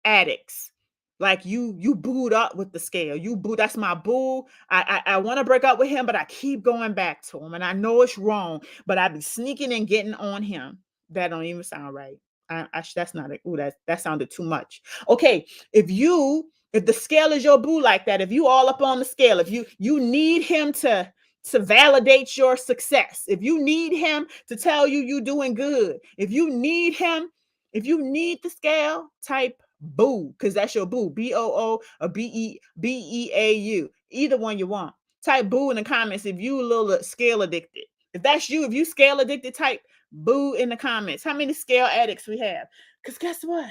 addicts. Like you booed up with the scale. You boo. That's my boo. I want to break up with him, but I keep going back to him, and I know it's wrong, but I be sneaking and getting on him. That don't even sound right. That's not it. Ooh, that sounded too much. Okay, if the scale is your boo like that, if you all up on the scale, if you need him to validate your success, if you need him to tell you doing good, if you need the scale, type boo, because that's your boo. BOO or BEAU. Either one you want. Type boo in the comments if you a little scale addicted. If that's you, if you scale addicted, type boo in the comments. How many scale addicts we have? Because guess what?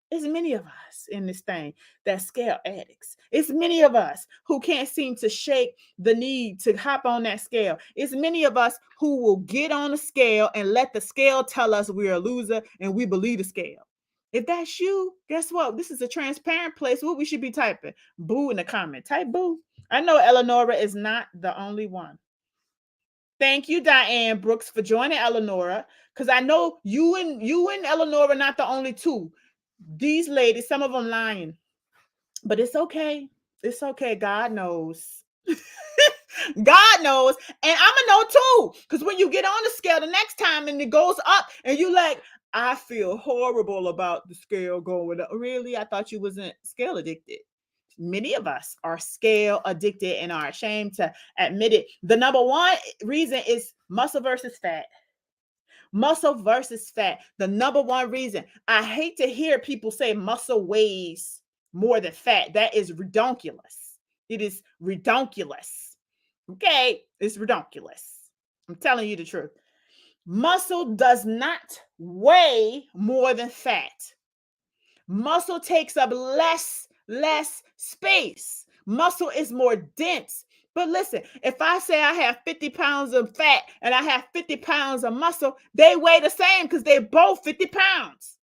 There's many of us in this thing that scale addicts. It's many of us who can't seem to shake the need to hop on that scale. It's many of us who will get on the scale and let the scale tell us we're a loser and we believe the scale. If that's you, guess what? This is a transparent place. What we should be typing? Boo in the comment. Type boo. I know Eleonora is not the only one. Thank you, Diane Brooks, for joining Eleonora, because I know you and Eleonora are not the only two. These ladies, some of them lying, but it's okay. It's okay. God knows. God knows. And I'm going to know too, because when you get on the scale the next time and it goes up and you like, I feel horrible about the scale going up. Really? I thought you wasn't scale addicted. Many of us are scale addicted and are ashamed to admit it. The number one reason is muscle versus fat. Muscle versus fat. The number one reason. I hate to hear people say muscle weighs more than fat. That is redonkulous. It is redonkulous. Okay? It's redonkulous. I'm telling you the truth. Muscle does not weigh more than fat. Muscle takes up less space. Muscle is more dense. But listen, if I say I have 50 pounds of fat and I have 50 pounds of muscle, they weigh the same because they're both 50 pounds.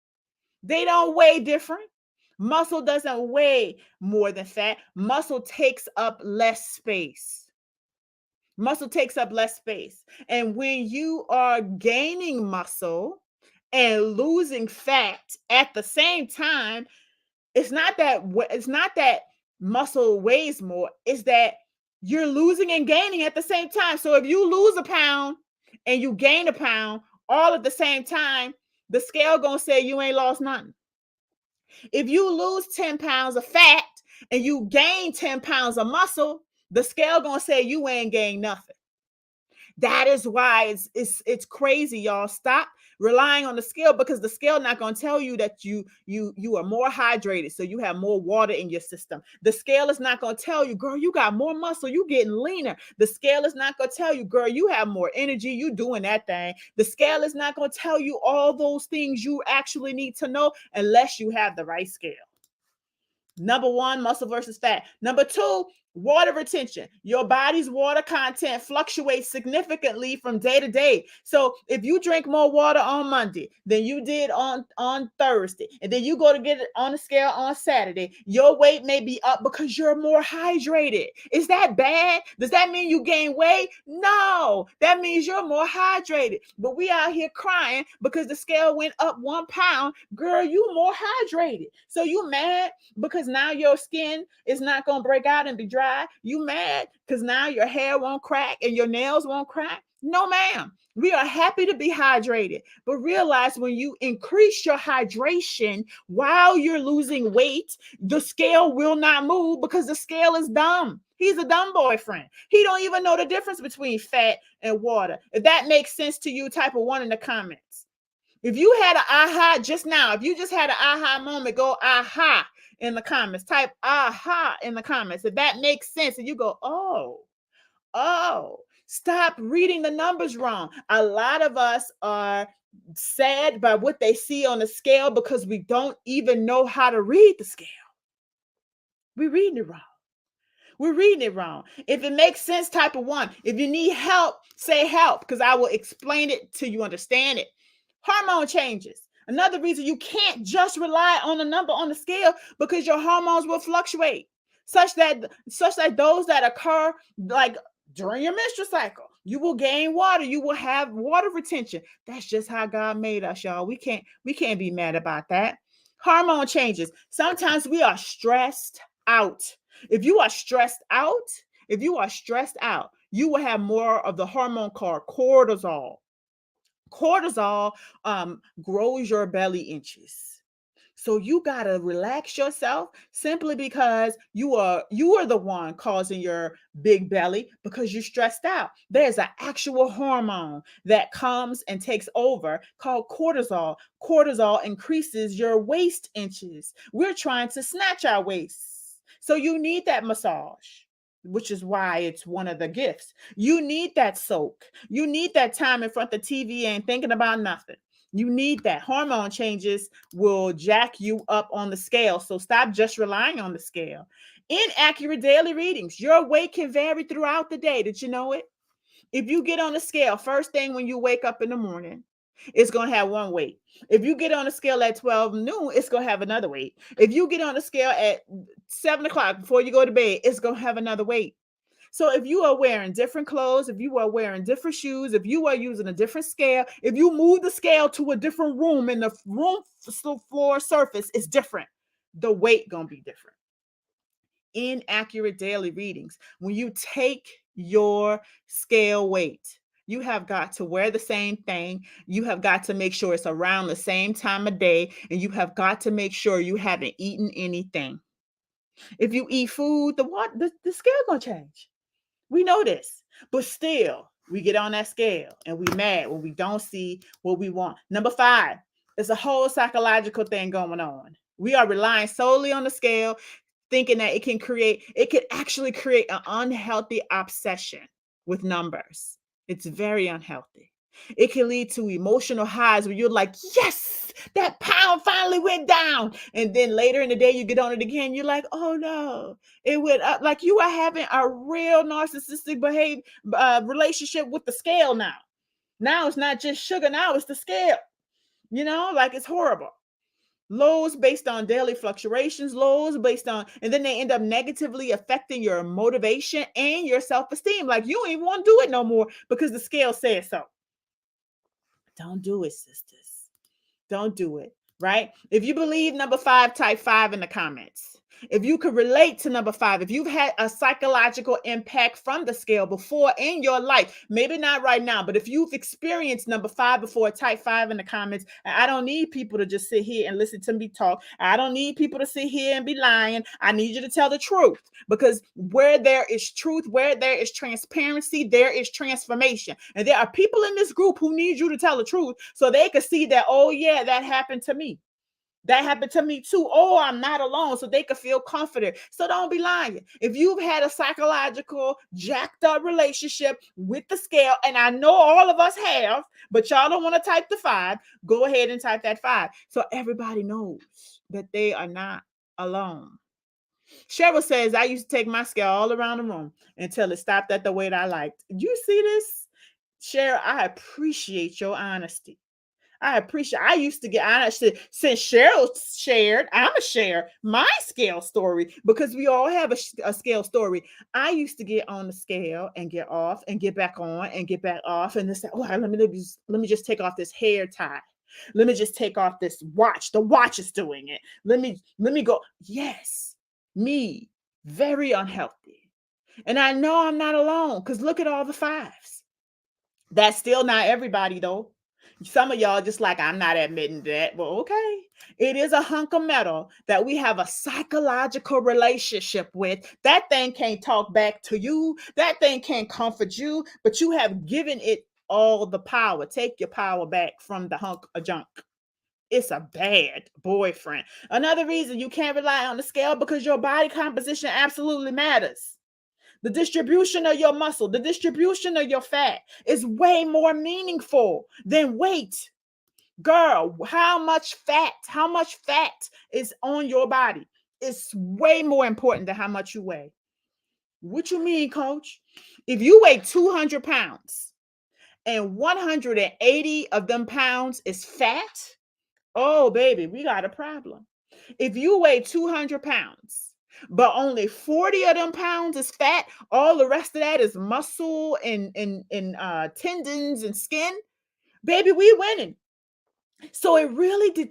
They don't weigh different. Muscle doesn't weigh more than fat. Muscle takes up less space. Muscle takes up less space. And when you are gaining muscle and losing fat at the same time, it's not that muscle weighs more. It's that you're losing and gaining at the same time. So if you lose a pound and you gain a pound all at the same time, the scale gonna say you ain't lost nothing. If you lose 10 pounds of fat and you gain 10 pounds of muscle, the scale gonna say you ain't gained nothing. That is why it's crazy, y'all. Stop relying on the scale, because the scale not going to tell you that you are more hydrated, so you have more water in your system. The scale is not going to tell you, girl, you got more muscle, you getting leaner. The scale is not going to tell you, girl, you have more energy, you doing that thing. The scale is not going to tell you all those things you actually need to know unless you have the right scale. Number one, muscle versus fat. Number two, water retention. Your body's water content fluctuates significantly from day to day. So if you drink more water on Monday than you did on Thursday, and then you go to get it on the scale on Saturday, your weight may be up because you're more hydrated. Is that bad? Does that mean you gain weight? No, that means you're more hydrated. But we out here crying because the scale went up 1 pound. Girl, you more hydrated. So you mad because now your skin is not going to break out and be dry? You mad because now your hair won't crack and your nails won't crack? No, ma'am. We are happy to be hydrated, but realize when you increase your hydration while you're losing weight, the scale will not move because the scale is dumb. He's a dumb boyfriend. He don't even know the difference between fat and water. If that makes sense to you, type a 1 in the comments. If you had an aha just now, if you just had an aha moment, go aha in the comments. Type aha in the comments. If that makes sense, and you go, oh, stop reading the numbers wrong. A lot of us are sad by what they see on the scale because we don't even know how to read the scale. We're reading it wrong. We're reading it wrong. If it makes sense, type a 1. If you need help, say help, because I will explain it till you understand it. Hormone changes. Another reason you can't just rely on a number on the scale, because your hormones will fluctuate, such that those that occur like during your menstrual cycle, you will gain water. You will have water retention. That's just how God made us, y'all. We can't be mad about that. Hormone changes. Sometimes we are stressed out. If you are stressed out, you will have more of the hormone called cortisol. Cortisol grows your belly inches. So you gotta relax yourself, simply because you are the one causing your big belly because you're stressed out. There's an actual hormone that comes and takes over called cortisol. Cortisol increases your waist inches. We're trying to snatch our waists. So you need that massage, which is why it's one of the gifts. You need that soak. You need that time in front of the TV and thinking about nothing. You need that. Hormone changes will jack you up on the scale. So stop just relying on the scale. Inaccurate daily readings. Your weight can vary throughout the day. Did you know it? If you get on the scale first thing when you wake up in the morning, it's going to have one weight. If you get on the scale at 12 noon, it's going to have another weight. If you get on the scale at 7 o'clock before you go to bed, it's going to have another weight. So if you are wearing different clothes, if you are wearing different shoes, if you are using a different scale, if you move the scale to a different room and the room floor surface is different, the weight going to be different. Inaccurate daily readings. When you take your scale weight, you have got to wear the same thing. You have got to make sure it's around the same time of day, and you have got to make sure you haven't eaten anything. If you eat food, the scale gonna change. We know this, but still, we get on that scale and we mad when we don't see what we want. Number 5, it's a whole psychological thing going on. We are relying solely on the scale, thinking that it could actually create an unhealthy obsession with numbers. It's very unhealthy. It can lead to emotional highs where you're like, yes, that pound finally went down. And then later in the day, you get on it again. You're like, oh no, it went up. Like you are having a real narcissistic relationship with the scale now. Now it's not just sugar. Now it's the scale. Like it's horrible. Lows based on daily fluctuations, and then they end up negatively affecting your motivation and your self-esteem. Like you don't even want to do it no more because the scale says so. Don't do it, sisters. Don't do it, right? If you believe number 5, type 5 in the comments. If you could relate to number 5, if you've had a psychological impact from the scale before in your life, maybe not right now, but if you've experienced number 5 before, type 5 in the comments. And I don't need people to just sit here and listen to me talk. I don't need people to sit here and be lying. I need you to tell the truth, because where there is truth, where there is transparency, there is transformation. And there are people in this group who need you to tell the truth so they can see that, oh yeah, that happened to me. That happened to me too. Oh, I'm not alone. So they could feel confident. So don't be lying. If you've had a psychological jacked up relationship with the scale, and I know all of us have, but y'all don't want to type the 5, go ahead and type that 5. So everybody knows that they are not alone. Cheryl says, I used to take my scale all around the room until it stopped at the weight I liked. You see this? Cheryl, I appreciate your honesty. I used to get honest. Since Cheryl shared, I'm going to share my scale story, because we all have a scale story. I used to get on the scale and get off and get back on and get back off. And this, oh, let me just take off this hair tie. Let me just take off this watch. The watch is doing it. Let me go. Yes, me, very unhealthy. And I know I'm not alone, because look at all the 5s. That's still not everybody, though. Some of y'all just like, I'm not admitting that. Well, okay. It is a hunk of metal that we have a psychological relationship with. That thing can't talk back to you. That thing can't comfort you, but you have given it all the power. Take your power back from the hunk of junk. It's a bad boyfriend. Another reason you can't rely on the scale, because your body composition absolutely matters. The distribution of your muscle, the distribution of your fat is way more meaningful than weight. Girl, how much fat is on your body? It's way more important than how much you weigh. What you mean, coach? If you weigh 200 pounds and 180 of them pounds is fat, oh, baby, we got a problem. If you weigh 200 pounds, but only 40 of them pounds is fat, all the rest of that is muscle and tendons and skin, baby, we winning. So it really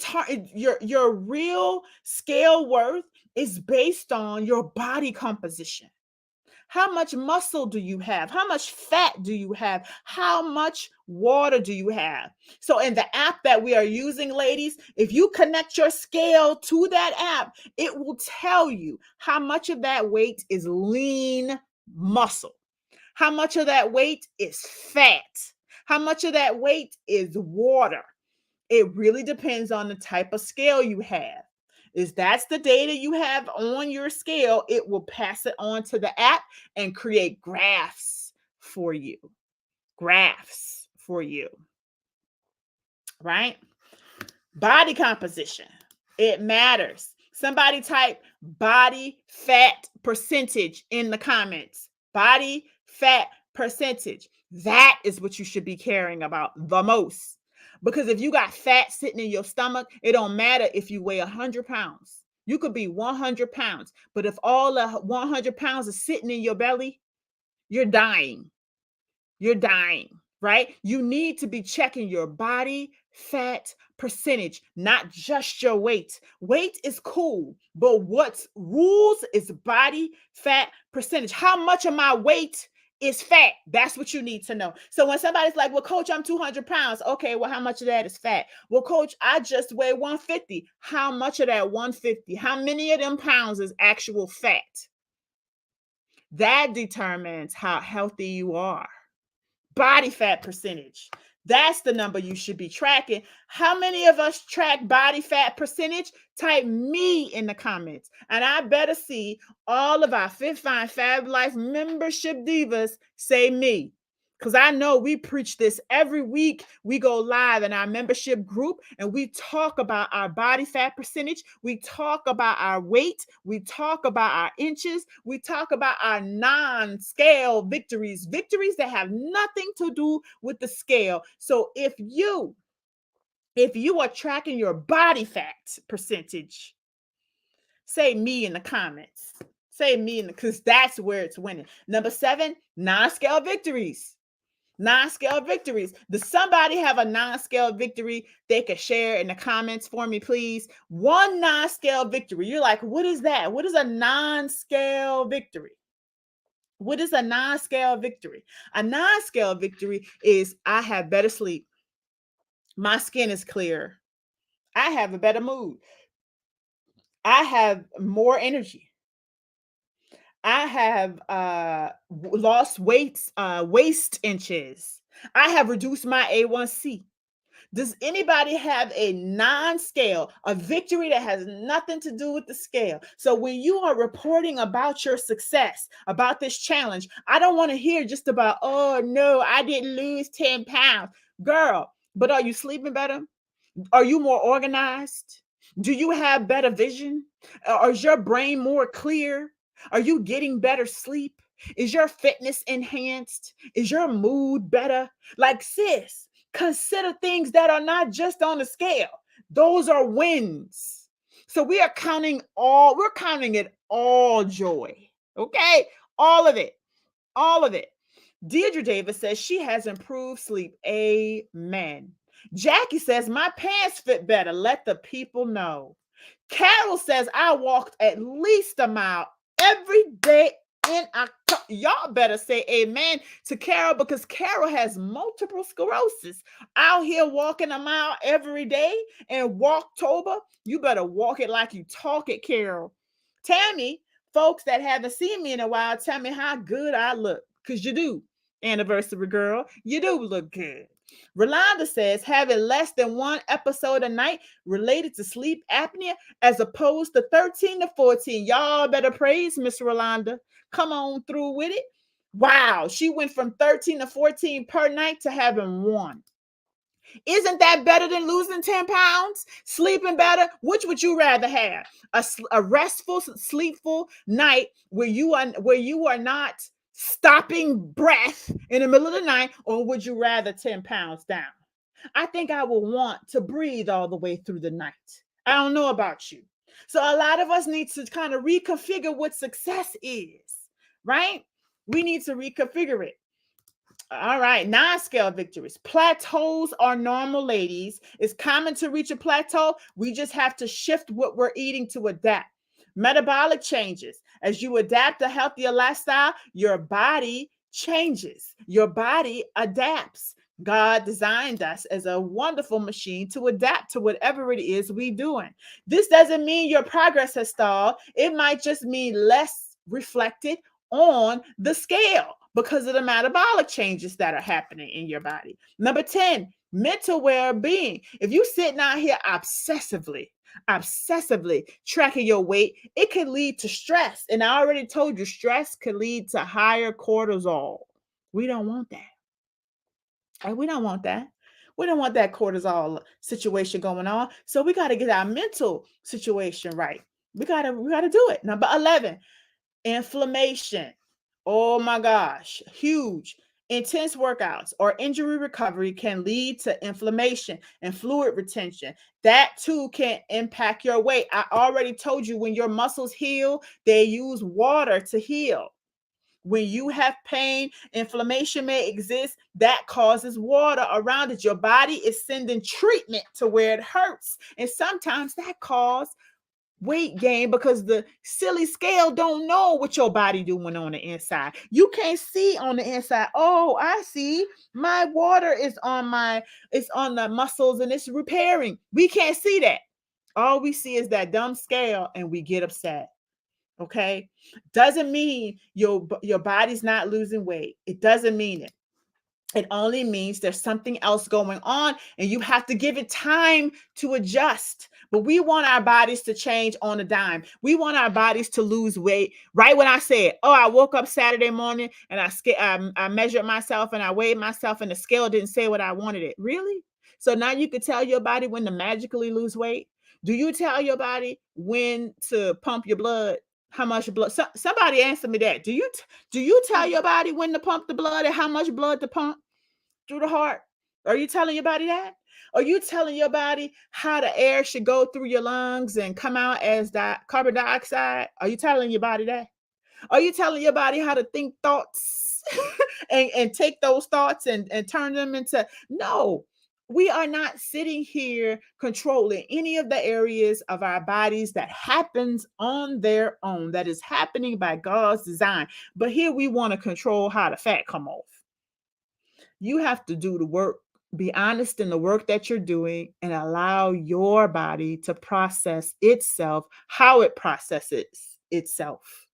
your real scale worth is based on your body composition. How much muscle do you have? How much fat do you have? How much water do you have? So in the app that we are using, ladies, if you connect your scale to that app, it will tell you how much of that weight is lean muscle, how much of that weight is fat, how much of that weight is water. It really depends on the type of scale you have. If that's the data you have on your scale, it will pass it on to the app and create graphs for you. Graphs for you. Right? Body composition. It matters. Somebody type body fat percentage in the comments. Body fat percentage. That is what you should be caring about the most. Because if you got fat sitting in your stomach, it don't matter if you weigh 100 pounds. You could be 100 pounds. But if all the 100 pounds is sitting in your belly, you're dying. You're dying, right? You need to be checking your body fat percentage, not just your weight. Weight is cool, but what rules is body fat percentage. How much of my weight is fat? That's what you need to know. So when somebody's like, well, coach, I'm 200 pounds. Okay, well, how much of that is fat? Well, coach, I just weigh 150. How much of that 150? How many of them pounds is actual fat? That determines how healthy you are. Body fat percentage. That's the number you should be tracking. How many of us track body fat percentage? Type me in the comments. And I better see all of our Fit Fine Fab Life membership divas say me. Because I know we preach this every week. We go live in our membership group and we talk about our body fat percentage. We talk about our weight. We talk about our inches. We talk about our non-scale victories, victories that have nothing to do with the scale. So if you are tracking your body fat percentage, say me in the comments. Say me because that's where it's winning. Number 7, non-scale victories. Non-scale victories. Does somebody have a non-scale victory they could share in the comments for me, please? One non-scale victory. You're like, what is that? What is a non-scale victory? What is a non-scale victory? A non-scale victory is I have better sleep. My skin is clear. I have a better mood. I have more energy. I have lost waist inches. I have reduced my A1C. Does anybody have a non-scale, a victory that has nothing to do with the scale? So when you are reporting about your success, about this challenge, I don't want to hear just about, oh no, I didn't lose 10 pounds. Girl, but are you sleeping better? Are you more organized? Do you have better vision? Is your brain more clear? Are you getting better sleep? Is your fitness enhanced? Is your mood better? Like, sis, consider things that are not just on the scale. Those are wins. So we're counting it all joy. Okay? All of it. All of it. Deidre Davis says she has improved sleep. Amen. Jackie says, my pants fit better. Let the people know. Carol says, I walked at least a mile every day in October. Y'all better say amen to Carol, because Carol has multiple sclerosis. Out here walking a mile every day in Walktober. You better walk it like you talk it, Carol. Tammy, folks that haven't seen me in a while, tell me how good I look, because you do. Anniversary girl, you do look good. Rolanda says having less than one episode a night related to sleep apnea as opposed to 13 to 14. Y'all better praise Miss Rolanda. Come on through with it. Wow, she went from 13 to 14 per night to having one. Isn't that better than losing 10 pounds? Sleeping better? Which would you rather have? A restful, sleepful night where you are not stopping breath in the middle of the night, or would you rather 10 pounds down? I think I will want to breathe all the way through the night. I don't know about you. So a lot of us need to kind of reconfigure what success is, right? We need to reconfigure it. All right, non-scale victories. Plateaus are normal, ladies. It's common to reach a plateau. We just have to shift what we're eating to adapt. Metabolic changes. As you adapt a healthier lifestyle, your body changes. Your body adapts. God designed us as a wonderful machine to adapt to whatever it is we're doing. This doesn't mean your progress has stalled. It might just mean less reflected on the scale because of the metabolic changes that are happening in your body. Number 10, mental well-being. If you're sitting out here obsessively tracking your weight, it can lead to stress. And I already told you, stress can lead to higher cortisol. We don't want that. And we don't want that. We don't want that cortisol situation going on. So we got to get our mental situation right. We got to do it. Number 11, inflammation. Oh my gosh, huge. Intense workouts or injury recovery can lead to inflammation and fluid retention. That too can impact your weight. I already told you, when your muscles heal, they use water to heal. When you have pain, inflammation may exist that causes water around it. Your body is sending treatment to where it hurts. And sometimes that causes weight gain because the silly scale don't know what your body doing on the inside. You can't see on the inside. Oh, I see. My water is on the muscles and it's repairing. We can't see that. All we see is that dumb scale and we get upset. Okay? Doesn't mean your body's not losing weight. It doesn't mean it. It only means there's something else going on and you have to give it time to adjust. But we want our bodies to change on a dime. We want our bodies to lose weight. Right when I said, oh, I woke up Saturday morning and I measured myself and I weighed myself and the scale didn't say what I wanted it. Really? So now you could tell your body when to magically lose weight? Do you tell your body when to pump your blood? How much blood? Somebody answer me that. Do you tell your body when to pump the blood and how much blood to pump through the heart? Are you telling your body that? Are you telling your body how the air should go through your lungs and come out as carbon dioxide? Are you telling your body that? Are you telling your body how to think thoughts and take those thoughts and turn them into no. We are not sitting here controlling any of the areas of our bodies that happens on their own, that is happening by God's design. But here we want to control how the fat come off. You have to do the work, be honest in the work that you're doing, and allow your body to process itself how it processes itself.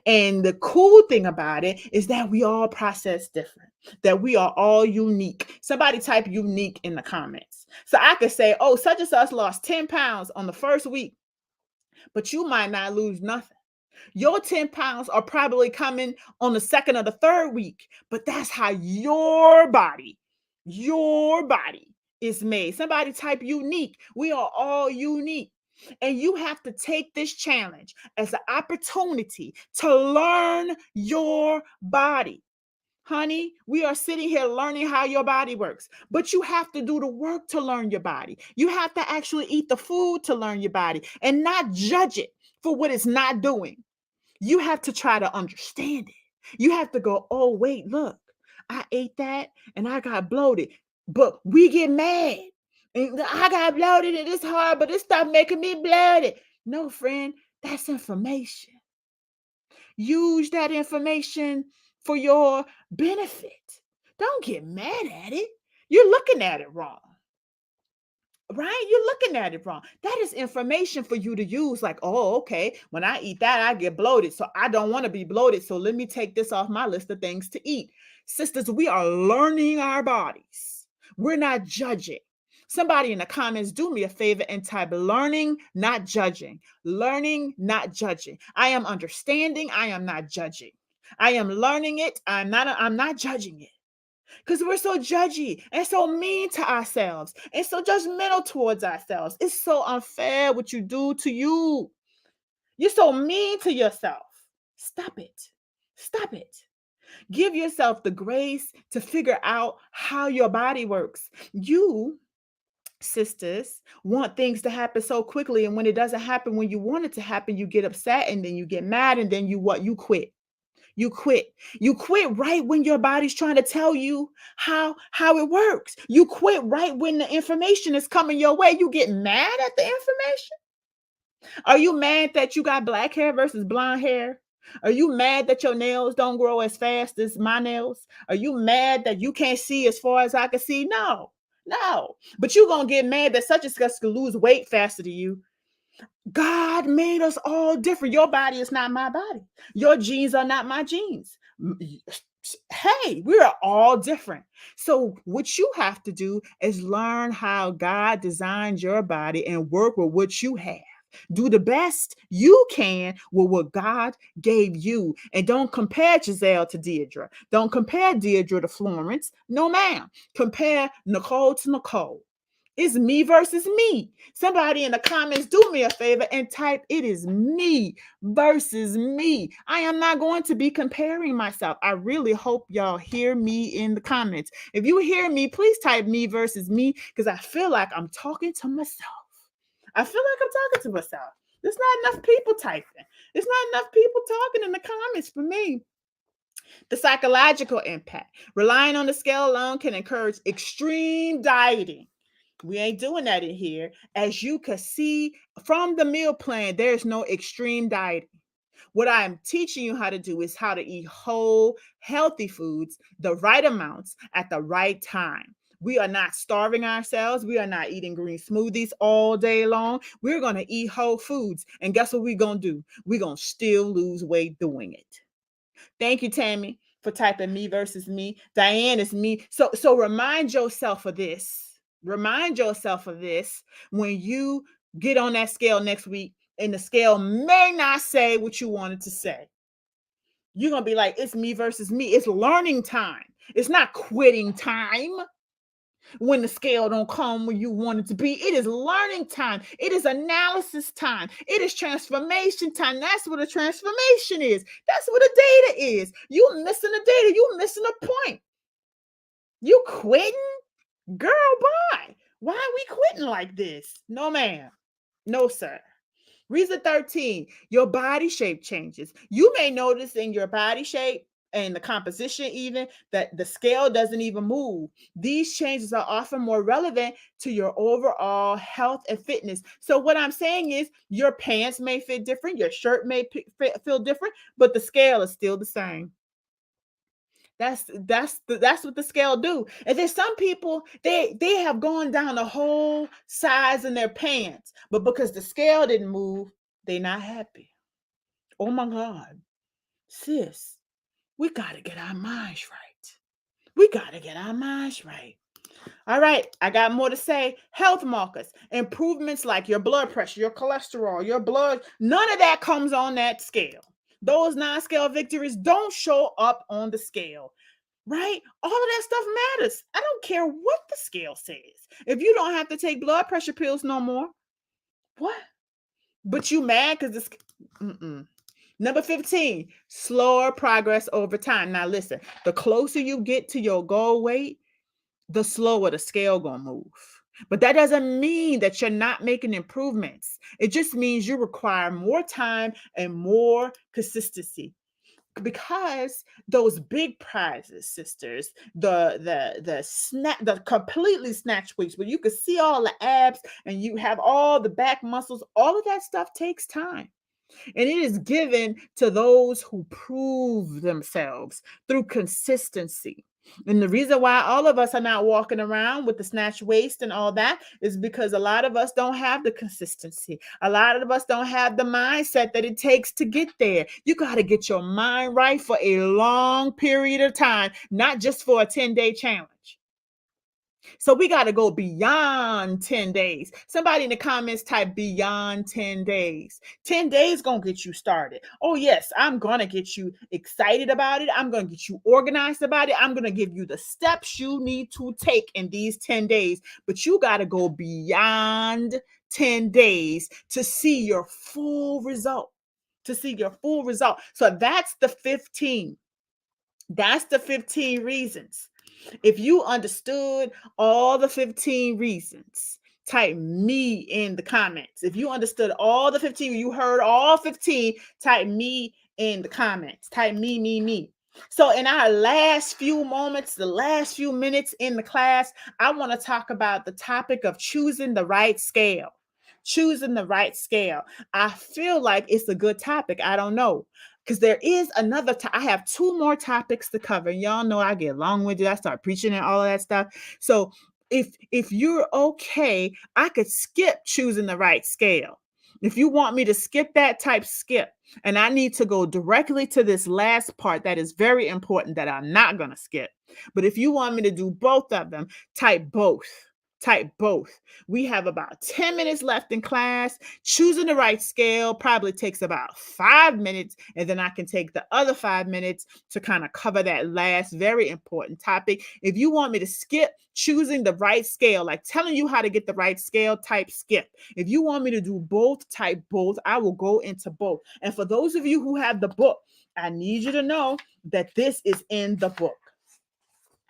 And the cool thing about it is that we all process different, that we are all unique. Somebody type unique in the comments. So I could say, oh, such and such lost 10 pounds on the first week, but you might not lose nothing. Your 10 pounds are probably coming on the second or the third week, but that's how your body is made. Somebody type unique. We are all unique. And you have to take this challenge as an opportunity to learn your body. Honey, we are sitting here learning how your body works, but you have to do the work to learn your body. You have to actually eat the food to learn your body and not judge it for what it's not doing. You have to try to understand it. You have to go, oh, wait, look, I ate that and I got bloated. But we get mad. And I got bloated and it's hard, but it stopped making me bloated. No, friend, that's information. Use that information for your benefit. Don't get mad at it. You're looking at it wrong. Right? You're looking at it wrong. That is information for you to use. Like, oh, okay, when I eat that, I get bloated. So I don't want to be bloated. So let me take this off my list of things to eat. Sisters, we are learning our bodies. We're not judging. Somebody in the comments, do me a favor and type learning, not judging. Learning, not judging. I am understanding. I am not judging. I am learning it. I'm not judging it. Because we're so judgy and so mean to ourselves and so judgmental towards ourselves. It's so unfair what you do to you. You're so mean to yourself. Stop it. Stop it. Give yourself the grace to figure out how your body works. You, sisters, want things to happen so quickly. And when it doesn't happen when you want it to happen, you get upset and then you get mad and then you what? You quit. You quit. You quit right when your body's trying to tell you how it works. You quit right when the information is coming your way. You get mad at the information. Are you mad that you got black hair versus blonde hair? Are you mad that your nails don't grow as fast as my nails? Are you mad that you can't see as far as I can see? No, no. But you're going to get mad that such and such can lose weight faster than you. God made us all different. Your body is not my body. Your genes are not my genes. Hey, we are all different. So what you have to do is learn how God designed your body and work with what you have. Do the best you can with what God gave you. And don't compare Giselle to Deirdre. Don't compare Deirdre to Florence. No, ma'am. Compare Nicole to Nicole. It's me versus me. Somebody in the comments, do me a favor and type, it is me versus me. I am not going to be comparing myself. I really hope y'all hear me in the comments. If you hear me, please type me versus me because I feel like I'm talking to myself. I feel like I'm talking to myself. There's not enough people typing. There's not enough people talking in the comments for me. The psychological impact. Relying on the scale alone can encourage extreme dieting. We ain't doing that in here. As you can see from the meal plan, there's no extreme dieting. What I'm teaching you how to do is how to eat whole, healthy foods, the right amounts at the right time. We are not starving ourselves. We are not eating green smoothies all day long. We're going to eat whole foods. And guess what we're going to do? We're going to still lose weight doing it. Thank you, Tammy, for typing me versus me. Diane is me. So remind yourself of this. Remind yourself of this when you get on that scale next week and the scale may not say what you wanted to say. You're going to be like, it's me versus me. It's learning time. It's not quitting time when the scale don't come when you want it to be. It is learning time. It is analysis time. It is transformation time. That's what a transformation is. That's what a data is. You missing the data. You missing a point. You quitting? Girl, bye. Why are we quitting like this? No, ma'am. No, sir. Reason 13, your body shape changes. You may notice in your body shape and the composition, even that the scale doesn't even move. These changes are often more relevant to your overall health and fitness. So what I'm saying is your pants may fit different, your shirt may feel different, but the scale is still the same. That's what the scale do. And then some people they have gone down a whole size in their pants, but because the scale didn't move, they not happy. Oh my God, sis, we gotta get our minds right. We gotta get our minds right. All right, I got more to say. Health markers, improvements like your blood pressure, your cholesterol, your blood, none of that comes on that scale. Those non-scale victories don't show up on the scale. Right? All of that stuff matters. I don't care what the scale says. If you don't have to take blood pressure pills no more, what? But you mad because this. Number 15, slower progress over time. Now listen, the closer you get to your goal weight, the slower the scale gonna move. But that doesn't mean that you're not making improvements. It just means you require more time and more consistency, because those big prizes, sisters, the completely snatch weights where you can see all the abs and you have all the back muscles, all of that stuff takes time. And it is given to those who prove themselves through consistency. And the reason why all of us are not walking around with the snatch waist and all that is because a lot of us don't have the consistency. A lot of us don't have the mindset that it takes to get there. You got to get your mind right for a long period of time, not just for a 10-day challenge. So we got to go beyond 10 days. Somebody in the comments type beyond 10 days. 10 days going to get you started. Oh, yes, I'm going to get you excited about it. I'm going to get you organized about it. I'm going to give you the steps you need to take in these 10 days. But you got to go beyond 10 days to see your full result. So that's the 15. That's the 15 reasons. If you understood all the 15 reasons, type me in the comments. If you understood all the 15, you heard all 15, type me in the comments. Type me. So in our last few moments, the last few minutes in the class, I want to talk about the topic of choosing the right scale. Choosing the right scale. I feel like it's a good topic. I don't know. Because there is another, I have two more topics to cover. Y'all know I get long-winded. I start preaching and all of that stuff. So if you're okay, I could skip choosing the right scale. If you want me to skip that, type skip. And I need to go directly to this last part that is very important that I'm not going to skip. But if you want me to do both of them, type both. Type both. We have about 10 minutes left in class. Choosing the right scale probably takes about 5 minutes, and then I can take the other 5 minutes to kind of cover that last very important topic. If you want me to skip choosing the right scale, like telling you how to get the right scale, type skip. If you want me to do both, type both. I will go into both. And for those of you who have the book, I need you to know that this is in the book.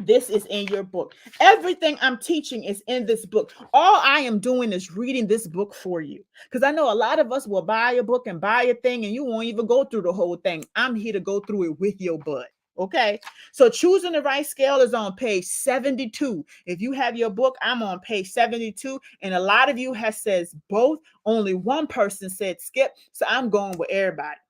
This is in your book. Everything I'm teaching is in this book. All I am doing is reading this book for you. Because I know a lot of us will buy a book and buy a thing and you won't even go through the whole thing. I'm here to go through it with your butt. Okay. So choosing the right scale is on page 72. If you have your book, I'm on page 72. And a lot of you has says both. Only one person said skip. So I'm going with everybody.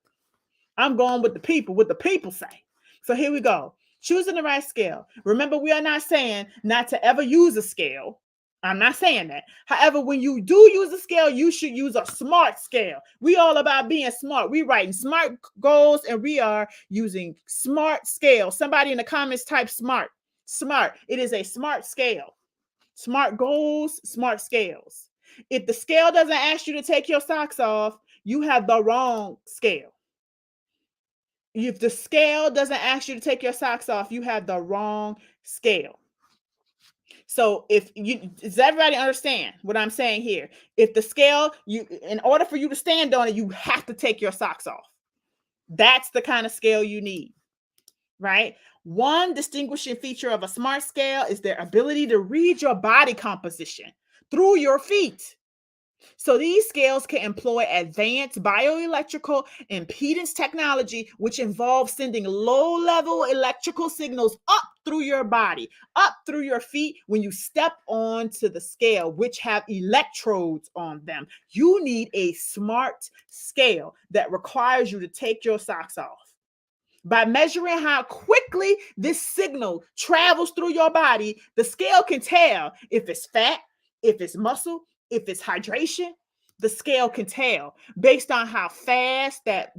I'm going with the people say. So here we go. Choosing the right scale. Remember, we are not saying not to ever use a scale. I'm not saying that. However, when you do use a scale, you should use a smart scale. We all about being smart. We writing smart goals and we are using smart scale. Somebody in the comments type smart. Smart. It is a smart scale. Smart goals, smart scales. If the scale doesn't ask you to take your socks off, you have the wrong scale. If the scale doesn't ask you to take your socks off, you have the wrong scale. So does everybody understand what I'm saying here? If the scale, in order for you to stand on it, you have to take your socks off. That's the kind of scale you need, right? One distinguishing feature of a smart scale is their ability to read your body composition through your feet. So these scales can employ advanced bioelectrical impedance technology, which involves sending low-level electrical signals up through your body, up through your feet when you step onto the scale, which have electrodes on them. You need a smart scale that requires you to take your socks off. By measuring how quickly this signal travels through your body, the scale can tell if it's fat, if it's muscle, if it's hydration. The scale can tell based on how fast that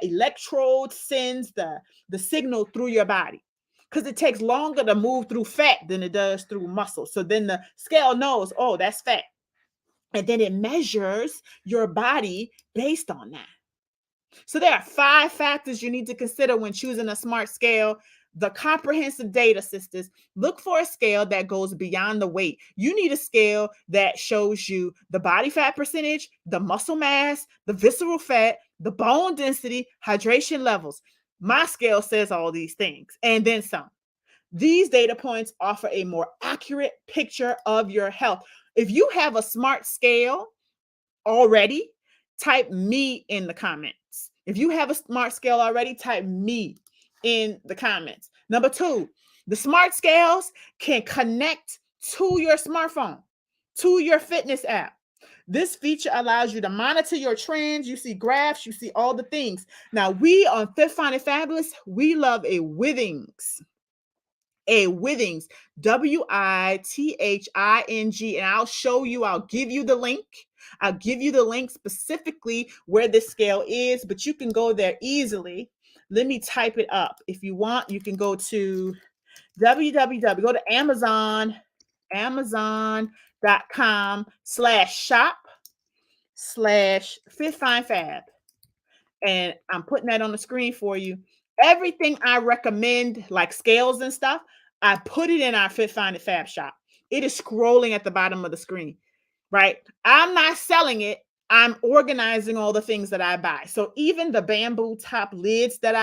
electrode sends the signal through your body. Because it takes longer to move through fat than it does through muscle. So then the scale knows, oh, that's fat. And then it measures your body based on that. So there are 5 factors you need to consider when choosing a smart scale. The comprehensive data, sisters. Look for a scale that goes beyond the weight. You need a scale that shows you the body fat percentage, the muscle mass, the visceral fat, the bone density, hydration levels. My scale says all these things and then some. These data points offer a more accurate picture of your health. If you have a smart scale already, type me in the comments. If you have a smart scale already, type me in the comments. Number 2, the smart scales can connect to your smartphone, to your fitness app. This feature allows you to monitor your trends. You see graphs, you see all the things. Now, we on Fit Fine and Fabulous, we love a Withings. A Withings, Withing, and I'll show you, I'll give you the link. I'll give you the link specifically where this scale is, but you can go there easily. Let me type it up. If you want, you can go to www, go to amazon.com/shop/FitFineFab. And I'm putting that on the screen for you. Everything I recommend, like scales and stuff, I put it in our Fit Find and Fab shop. It is scrolling at the bottom of the screen, right? I'm not selling it. I'm organizing all the things that I buy. So even the bamboo top lids that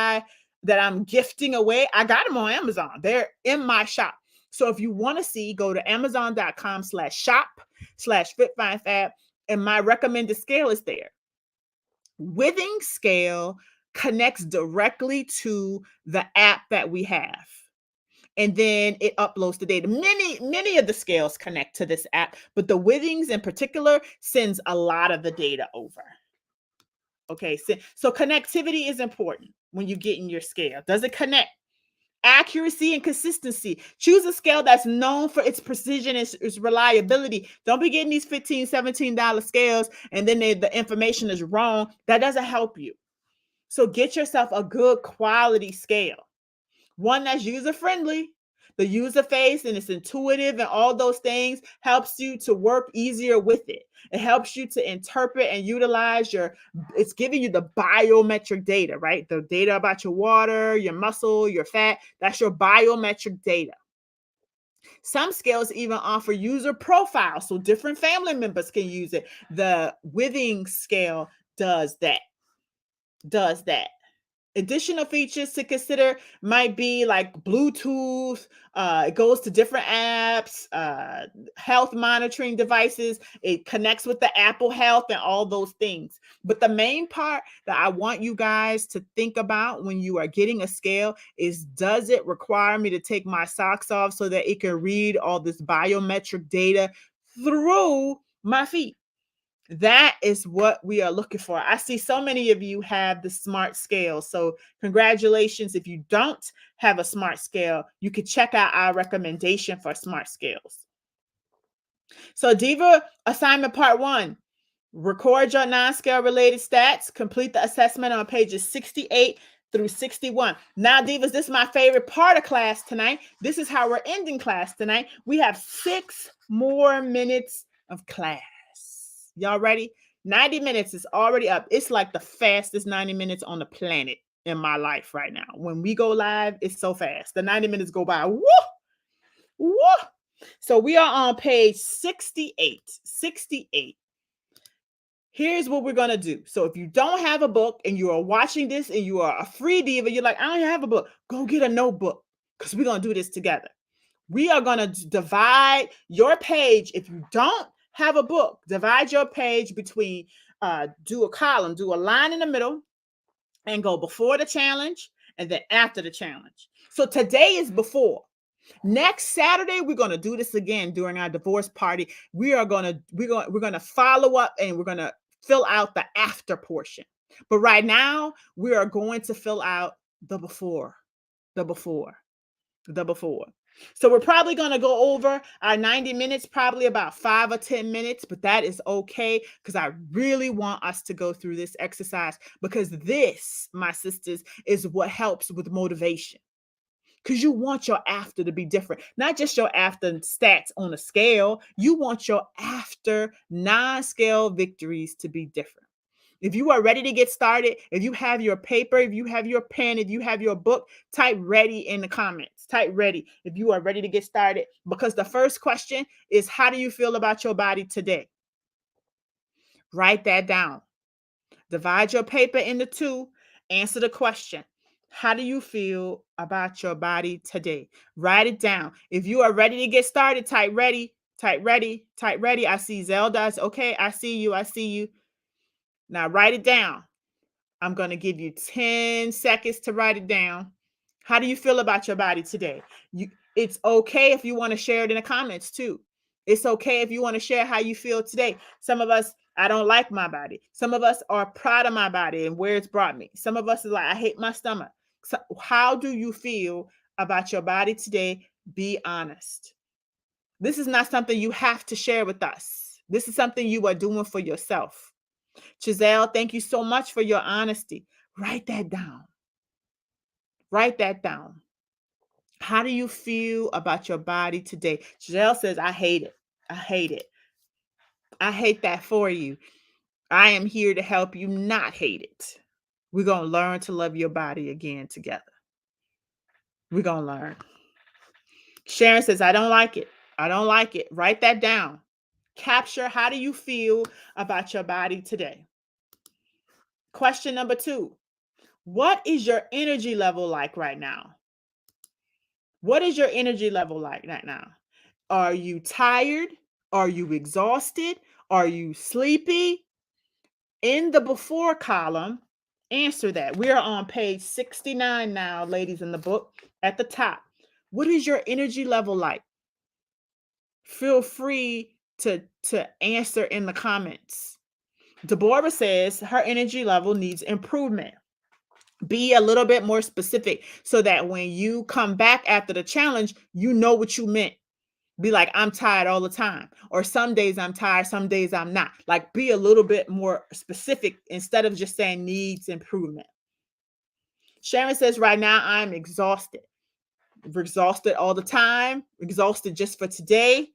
I'm gifting away, I got them on Amazon. They're in my shop. So if you want to see, go to amazon.com/shop/FitFineFab, and my recommended scale is there. Withing scale connects directly to the app that we have. And then it uploads the data. Many of the scales connect to this app, but the Withings in particular sends a lot of the data over. Okay, so connectivity is important when you get in your scale. Does it connect? Accuracy and consistency. Choose a scale that's known for its precision and its reliability. Don't be getting these $15, $17 scales and then the information is wrong. That doesn't help you. So get yourself a good quality scale, one that's user-friendly. The user face and it's intuitive and all those things helps you to work easier with it. It helps you to interpret and utilize it's giving you the biometric data, right? The data about your water, your muscle, your fat, that's your biometric data. Some scales even offer user profiles so different family members can use it. The Withing scale does that. Additional features to consider might be like Bluetooth. It goes to different apps, health monitoring devices. It connects with the Apple Health and all those things. But the main part that I want you guys to think about when you are getting a scale is, does it require me to take my socks off so that it can read all this biometric data through my feet? That is what we are looking for. I see so many of you have the smart scale. So congratulations. If you don't have a smart scale, you can check out our recommendation for smart scales. So Diva assignment part 1, record your non-scale related stats, complete the assessment on pages 68 through 61. Now, Divas, this is my favorite part of class tonight. This is how we're ending class tonight. We have 6 more minutes of class. Y'all ready? 90 minutes is already up. It's like the fastest 90 minutes on the planet in my life right now. When we go live, it's so fast. The 90 minutes go by. Woo! Woo! So we are on page 68. 68. Here's what we're going to do. So if you don't have a book and you are watching this and you are a free diva, you're like, I don't have a book. Go get a notebook because we're going to do this together. We are going to divide your page. If you don't Have a book. Divide your page between, do a column, do a line in the middle, and go before the challenge and then after the challenge. So today is before. Next Saturday, we're going to do this again during our divorce party. We're going to follow up, and we're going to fill out the after portion. But right now, we are going to fill out the before, the before, the before. So we're probably going to go over our 90 minutes, probably about 5 or 10 minutes, but that is okay because I really want us to go through this exercise, because this, my sisters, is what helps with motivation. Because you want your after to be different, not just your after stats on a scale. You want your after non-scale victories to be different. If you are ready to get started, if you have your paper, if you have your pen, if you have your book, type ready in the comments. Type ready if you are ready to get started, because the first question is, how do you feel about your body today? Write that down. Divide your paper into two. Answer the question. How do you feel about your body today? Write it down. If you are ready to get started, type ready, type ready, type ready. I see Zelda's. Okay, I see you. I see you. Now write it down. I'm going to give you 10 seconds to write it down. How do you feel about your body today? It's okay if you want to share it in the comments too. It's okay if you want to share how you feel today. Some of us, I don't like my body. Some of us are proud of my body and where it's brought me. Some of us is like, I hate my stomach. So how do you feel about your body today? Be honest. This is not something you have to share with us. This is something you are doing for yourself. Giselle, thank you so much for your honesty. Write that down. Write that down. How do you feel about your body today? Giselle says, I hate it. I hate it. I hate that for you. I am here to help you not hate it. We're going to learn to love your body again together. We're going to learn. Sharon says, I don't like it. I don't like it. Write that down. Capture, how do you feel about your body today? Question number 2. What is your energy level like right now? What is your energy level like right now? Are you tired? Are you exhausted? Are you sleepy? In the before column, answer that. We are on page 69 now, ladies, in the book at the top. What is your energy level like? Feel free to answer in the comments. Deborah says her energy level needs improvement. Be a little bit more specific so that when you come back after the challenge, you know what you meant. Be like, I'm tired all the time. Or some days I'm tired, some days I'm not. Like, be a little bit more specific instead of just saying needs improvement. Sharon says, right now I'm exhausted. Exhausted all the time. Exhausted just for today.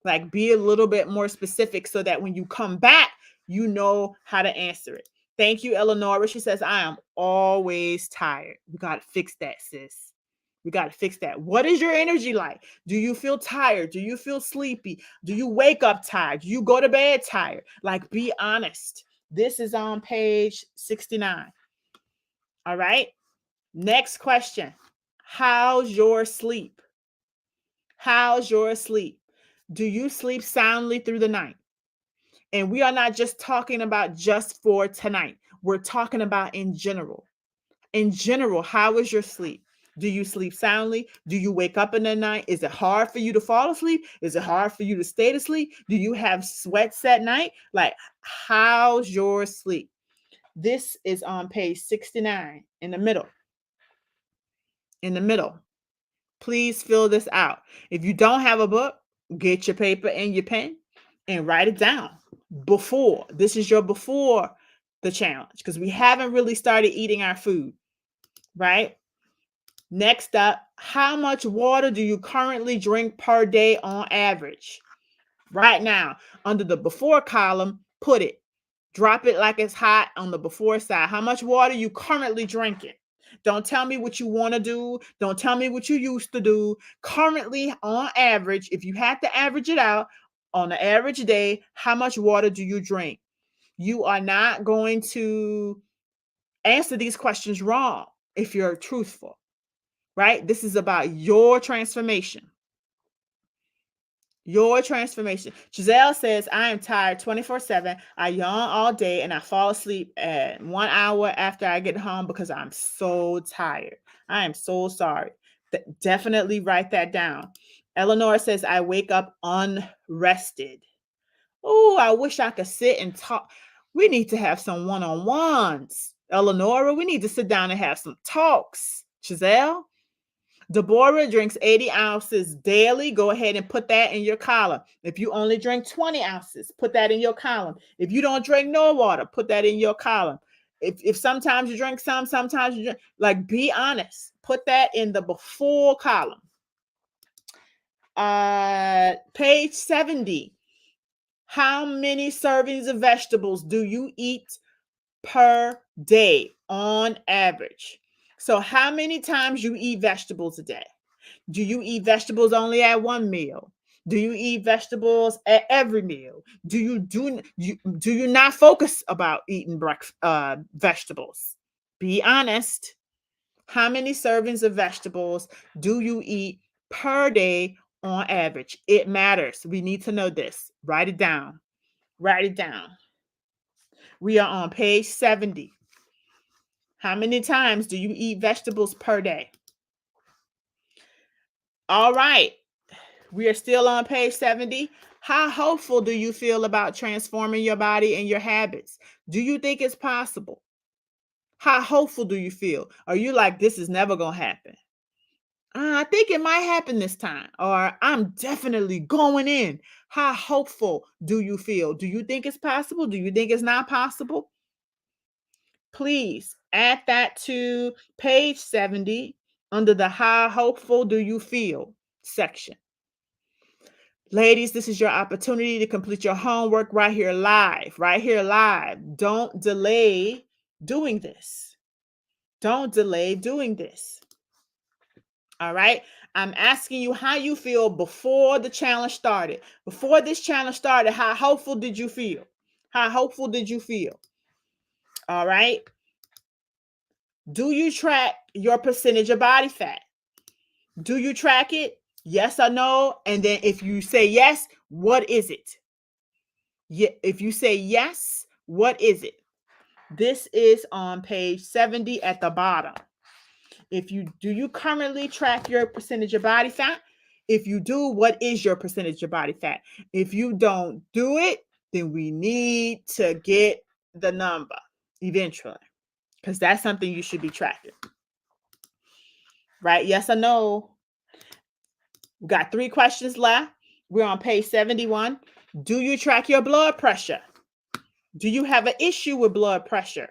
Like, be a little bit more specific so that when you come back, you know how to answer it. Thank you, Eleonora. She says, I am always tired. We got to fix that, sis. We got to fix that. What is your energy like? Do you feel tired? Do you feel sleepy? Do you wake up tired? Do you go to bed tired? Like, be honest. This is on page 69. All right. Next question. How's your sleep? How's your sleep? Do you sleep soundly through the night? And we are not just talking about just for tonight. We're talking about in general. In general, how is your sleep? Do you sleep soundly? Do you wake up in the night? Is it hard for you to fall asleep? Is it hard for you to stay asleep? Do you have sweats at night? Like, how's your sleep? This is on page 69 in the middle. In the middle. Please fill this out. If you don't have a book, get your paper and your pen and write it down. Before. This is your before the challenge, because we haven't really started eating our food, right? Next up, how much water do you currently drink per day on average? Right now, under the before column, put it. Drop it like it's hot on the before side. How much water you currently drinking? Don't tell me what you want to do. Don't tell me what you used to do. Currently, on average, if you had to average it out, on an average day, how much water do you drink? You are not going to answer these questions wrong if you're truthful, right? This is about your transformation. Your transformation. Giselle says, I am tired 24/7. I yawn all day and I fall asleep at 1 hour after I get home because I'm so tired. I am so sorry. Definitely write that down. Eleanor says, I wake up unrested. Oh, I wish I could sit and talk. We need to have some one-on-ones. Eleonora, we need to sit down and have some talks. Giselle, Deborah drinks 80 ounces daily. Go ahead and put that in your column. If you only drink 20 ounces, put that in your column. If you don't drink no water, put that in your column. If sometimes you drink some, sometimes you drink, like, be honest. Put that in the before column. Page 70. How many servings of vegetables do you eat per day on average? So how many times you eat vegetables a day? Do you eat vegetables only at one meal? Do you eat vegetables at every meal? Do you not focus about eating vegetables? Be honest. How many servings of vegetables do you eat per day on average? It matters. We need to know this. Write it down. Write it down. We are on page 70. How many times do you eat vegetables per day? All right. We are still on page 70. How hopeful do you feel about transforming your body and your habits? Do you think it's possible? How hopeful do you feel? Are you like, this is never going to happen? I think it might happen this time, or I'm definitely going in. How hopeful do you feel? Do you think it's possible? Do you think it's not possible? Please add that to page 70 under the how hopeful do you feel section. Ladies, this is your opportunity to complete your homework right here live, right here live. Don't delay doing this. Don't delay doing this. All right. I'm asking you how you feel before the challenge started. Before this challenge started, how hopeful did you feel? How hopeful did you feel? All right. Do you track your percentage of body fat? Do you track it? Yes or no? And then if you say yes, what is it? If you say yes, what is it? This is on page 70 at the bottom. Do you currently track your percentage of body fat? If you do, what is your percentage of body fat? If you don't do it, then we need to get the number eventually, because that's something you should be tracking. Right? Yes or no? We got 3 questions left. We're on page 71. Do you track your blood pressure? Do you have an issue with blood pressure?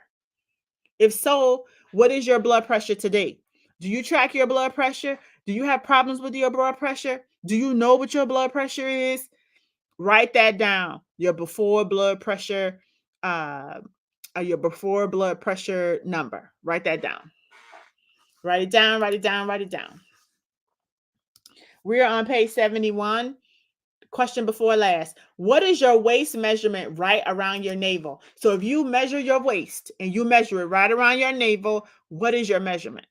If so, what is your blood pressure today? Do you track your blood pressure? Do you have problems with your blood pressure? Do you know what your blood pressure is? Write that down. Your before blood pressure, your before blood pressure number. Write that down. Write it down, write it down, write it down. We're on page 71. Question before last. What is your waist measurement right around your navel? So if you measure your waist and you measure it right around your navel, what is your measurement?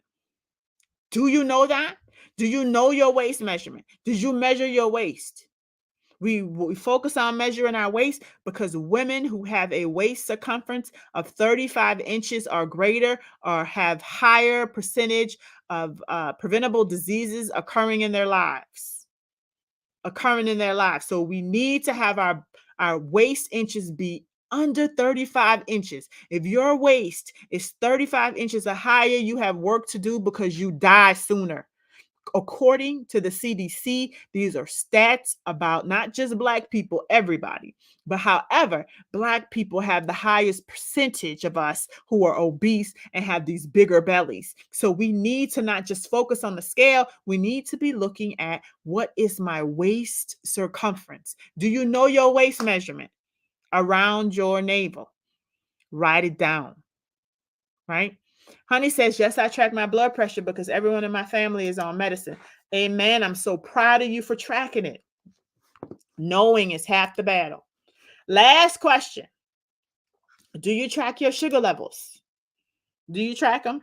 Do you know that? Do you know your waist measurement? Did you measure your waist? We focus on measuring our waist because women who have a waist circumference of 35 inches or greater or have higher percentage of preventable diseases occurring in their lives. So we need to have our waist inches be under 35 inches. If your waist is 35 inches or higher, you have work to do because you die sooner. According to the CDC, these are stats about not just Black people, everybody. But however, Black people have the highest percentage of us who are obese and have these bigger bellies. So we need to not just focus on the scale. We need to be looking at what is my waist circumference. Do you know your waist measurement around your navel? Write it down, right? Honey says, yes, I track my blood pressure because everyone in my family is on medicine. Amen. I'm so proud of you for tracking it. Knowing is half the battle. Last question. Do you track your sugar levels? Do you track them?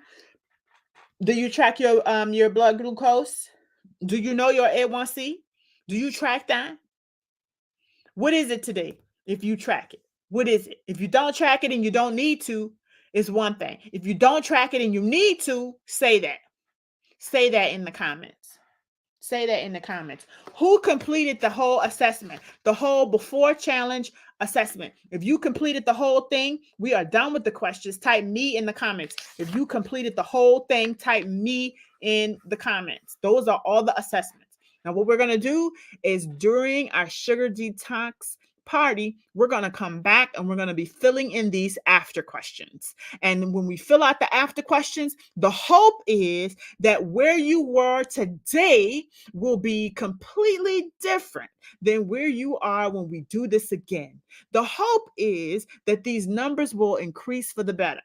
Do you track your blood glucose? Do you know your A1C? Do you track that? What is it today? If you track it, what is it? If you don't track it and you don't need to, it's one thing. If you don't track it and you need to, say that. Say that in the comments. Say that in the comments. Who completed the whole assessment? The whole before challenge assessment. If you completed the whole thing, we are done with the questions. Type me in the comments. If you completed the whole thing, type me in the comments. Those are all the assessments. Now, what we're going to do is during our sugar detox party, we're going to come back and we're going to be filling in these after questions. And when we fill out the after questions, the hope is that where you were today will be completely different than where you are when we do this again. The hope is that these numbers will increase for the better.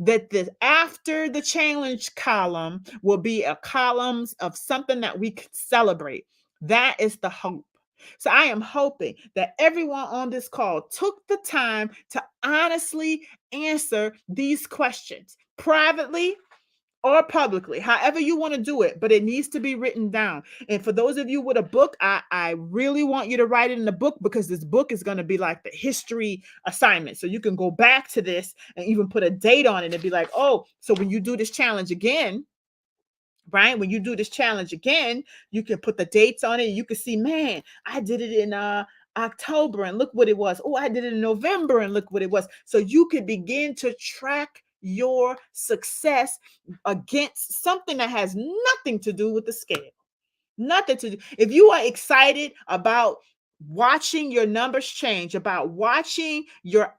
That the after the challenge column will be a column of something that we can celebrate. That is the hope. So I am hoping that everyone on this call took the time to honestly answer these questions privately or publicly, however you want to do it, but it needs to be written down. And for those of you with a book, I really want you to write it in the book, because this book is going to be like the history assignment. So you can go back to this and even put a date on it and be like, oh, so when you do this challenge again, right? When you do this challenge again, you can put the dates on it. You can see, man, I did it in October and look what it was. Oh, I did it in November and look what it was. So you could begin to track your success against something that has nothing to do with the scale. Nothing to do. If you are excited about watching your numbers change, about watching your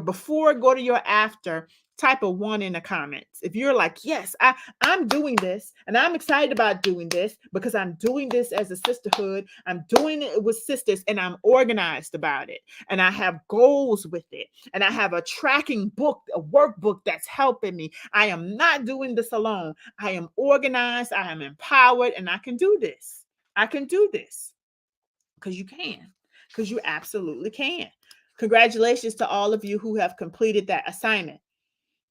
before go to your after, type a 1 in the comments. If you're like, yes, I'm doing this and I'm excited about doing this because I'm doing this as a sisterhood. I'm doing it with sisters and I'm organized about it. And I have goals with it. And I have a tracking book, a workbook that's helping me. I am not doing this alone. I am organized. I am empowered and I can do this. I can do this because you can, because you absolutely can. Congratulations to all of you who have completed that assignment.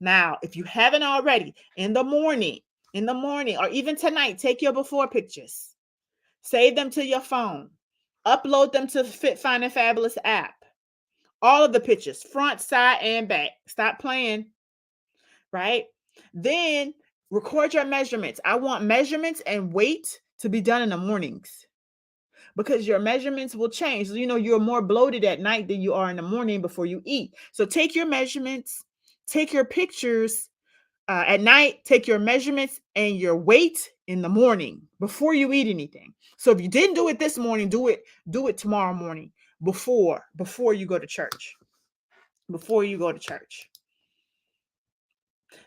Now, if you haven't already, in the morning, or even tonight, take your before pictures, save them to your phone, upload them to the Fit, Fine, and Fabulous app. All of the pictures, front, side, and back. Stop playing, right? Then record your measurements. I want measurements and weight to be done in the mornings, because your measurements will change. You know, you're more bloated at night than you are in the morning before you eat. So take your measurements, take your pictures at night, take your measurements and your weight in the morning before you eat anything. So if you didn't do it this morning, do it tomorrow morning before you go to church. Before you go to church.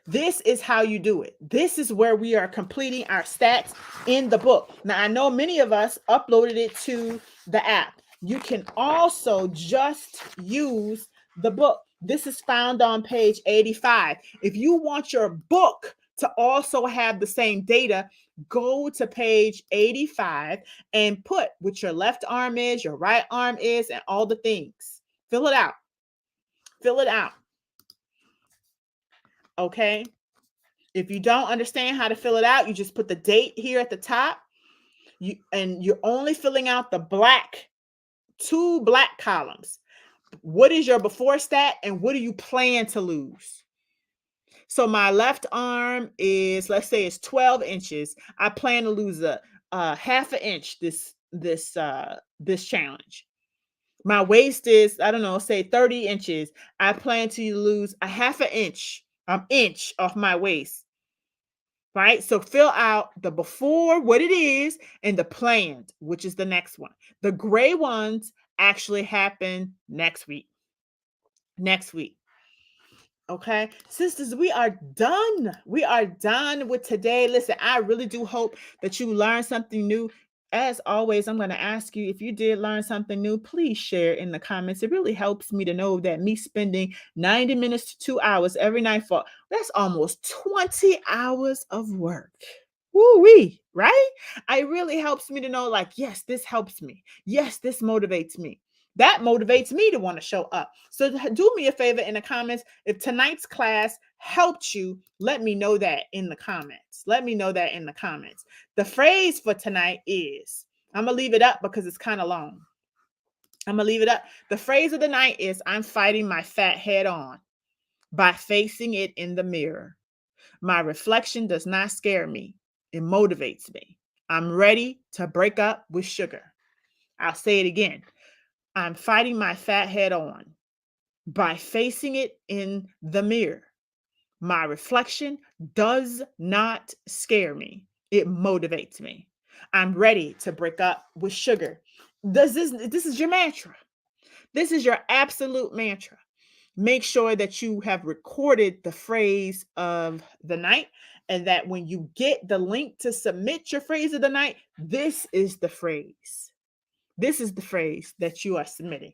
This is how you do it. This is where we are completing our stats in the book. Now, I know many of us uploaded it to the app. You can also just use the book. This is found on page 85. If you want your book to also have the same data, go to page 85 and put what your left arm is, your right arm is, and all the things. Fill it out. Fill it out. Okay? If you don't understand how to fill it out, you just put the date here at the top. You're only filling out the two black columns. What is your before stat and what do you plan to lose? So my left arm is, let's say it's 12 inches. I plan to lose a half an inch this challenge. My waist is, I don't know, say 30 inches. I plan to lose a half an inch off my waist. Right? So fill out the before, what it is, and the planned, which is the next one. The gray ones actually happen next week. Next week. Okay, sisters, we are done. We are done with today. Listen, I really do hope that you learned something new. As always, I'm going to ask you, if you did learn something new, please share in the comments. It really helps me to know that me spending 90 minutes to 2 hours every night that's almost 20 hours of work. Woo-wee, right? It really helps me to know, like, yes, this helps me. Yes, this motivates me. That motivates me to want to show up. So do me a favor in the comments. If tonight's class helped you, let me know that in the comments. Let me know that in the comments. The phrase for tonight is, I'm going to leave it up because it's kind of long. I'm going to leave it up. The phrase of the night is I'm fighting my fat head on by facing it in the mirror. My reflection does not scare me. It motivates me. I'm ready to break up with sugar. I'll say it again. I'm fighting my fat head on by facing it in the mirror. My reflection does not scare me. It motivates me. I'm ready to break up with sugar. This is your mantra. This is your absolute mantra. Make sure that you have recorded the phrase of the night and that when you get the link to submit your phrase of the night, this is the phrase. This is the phrase that you are submitting.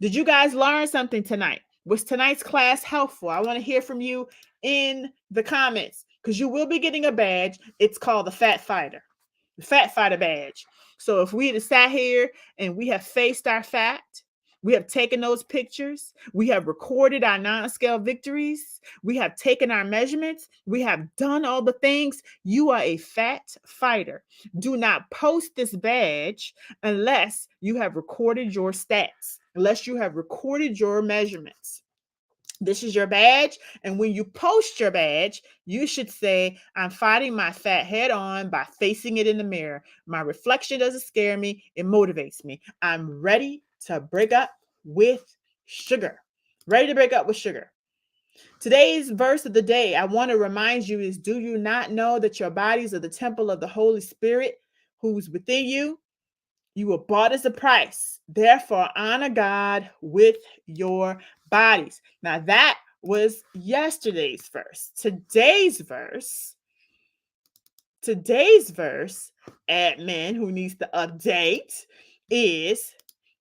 Did you guys learn something tonight? Was tonight's class helpful? I want to hear from you in the comments because you will be getting a badge. It's called the Fat Fighter, the Fat Fighter badge. So if we had sat here and we have faced our fat, we have taken those pictures, we have recorded our non-scale victories, we have taken our measurements, we have done all the things, you are a fat fighter. Do not post this badge unless you have recorded your stats, unless you have recorded your measurements. This is your badge. And when you post your badge, you should say, I'm fighting my fat head on by facing it in the mirror. My reflection doesn't scare me. It motivates me. I'm ready to break up with sugar. Ready to break up with sugar. Today's verse of the day, I want to remind you is, do you not know that your bodies are the temple of the Holy Spirit who's within you? You were bought as a price. Therefore, honor God with your bodies. Now, that was yesterday's verse. Today's verse, admin who needs to update, is,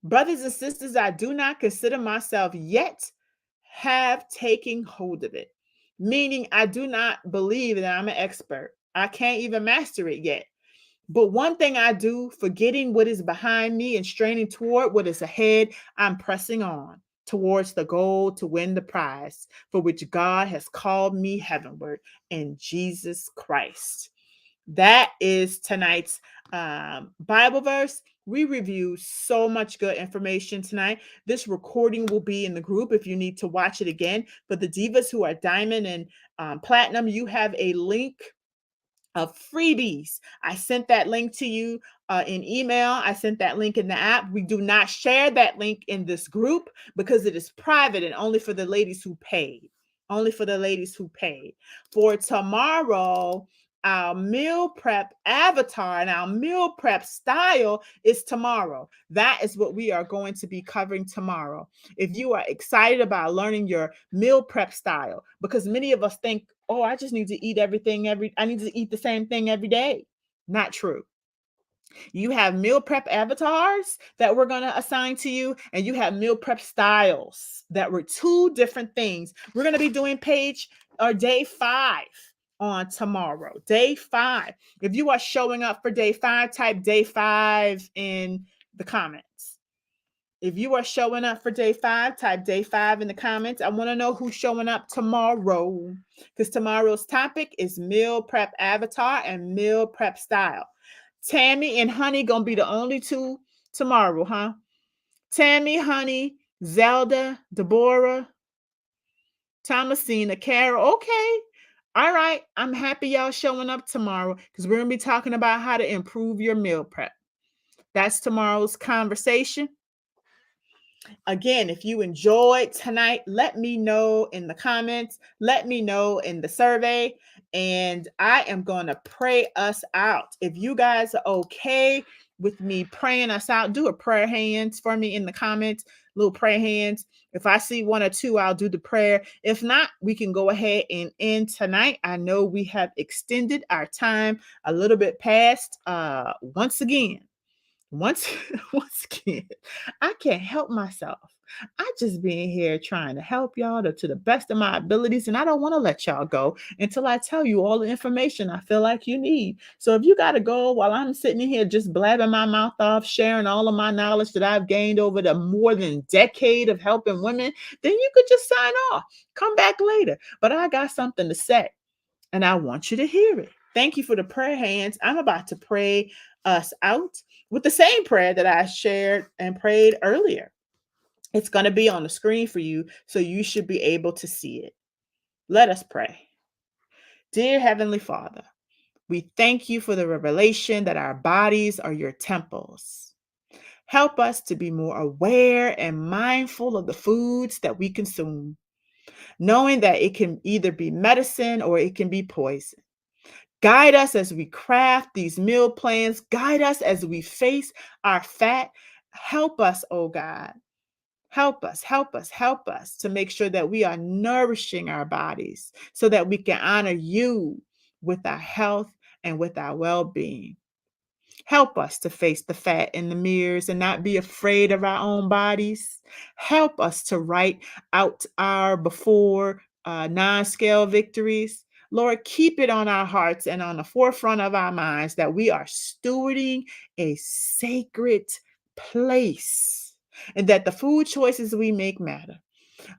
brothers and sisters, I do not consider myself yet have taken hold of it. Meaning, I do not believe that I'm an expert. I can't even master it yet. But one thing I do, forgetting what is behind me and straining toward what is ahead, I'm pressing on towards the goal to win the prize for which God has called me heavenward in Jesus Christ. That is tonight's Bible verse. We reviewed so much good information tonight. This recording will be in the group if you need to watch it again. For the divas who are diamond and platinum, you have a link of freebies. I sent that link to you in email. I sent that link in the app. We do not share that link in this group because it is private and only for the ladies who paid. Only for the ladies who paid. For tomorrow, our meal prep avatar and our meal prep style is tomorrow. That is what we are going to be covering tomorrow. If you are excited about learning your meal prep style, because many of us think, oh, I just need to eat everything I need to eat the same thing every day. Not true. You have meal prep avatars that we're going to assign to you, and you have meal prep styles that were two different things. We're going to be doing page or day 5 on tomorrow. Day 5. If you are showing up for day 5, type day 5 in the comments. If you are showing up for day 5, type day 5 in the comments. I want to know who's showing up tomorrow, because tomorrow's topic is meal prep avatar and meal prep style. Tammy and Honey gonna be the only two tomorrow, huh? Tammy, Honey, Zelda, Deborah, Thomasina, Carol. Okay. All right. I'm happy y'all showing up tomorrow because we're gonna be talking about how to improve your meal prep. That's tomorrow's conversation. Again, if you enjoyed tonight, let me know in the comments. Let me know in the survey. And I am going to pray us out. If you guys are okay with me praying us out, do a prayer hands for me in the comments. Little prayer hands. If I see 1 or 2, I'll do the prayer. If not, we can go ahead and end tonight. I know we have extended our time a little bit past once again. Once again, I can't help myself. I just being here trying to help y'all to the best of my abilities, and I don't want to let y'all go until I tell you all the information I feel like you need. So if you got to go while I'm sitting in here just blabbing my mouth off, sharing all of my knowledge that I've gained over the more than decade of helping women, then you could just sign off. Come back later. But I got something to say, and I want you to hear it. Thank you for the prayer hands. I'm about to pray us out with the same prayer that I shared and prayed earlier. It's going to be on the screen for you, so you should be able to see it. Let us pray. Dear Heavenly Father, we thank you for the revelation that our bodies are your temples. Help us to be more aware and mindful of the foods that we consume, knowing that it can either be medicine or it can be poison. Guide us as we craft these meal plans. Guide us as we face our fat. Help us, oh God. Help us to make sure that we are nourishing our bodies so that we can honor you with our health and with our well being. Help us to face the fat in the mirrors and not be afraid of our own bodies. Help us to write out our before non-scale victories. Lord, keep it on our hearts and on the forefront of our minds that we are stewarding a sacred place and that the food choices we make matter.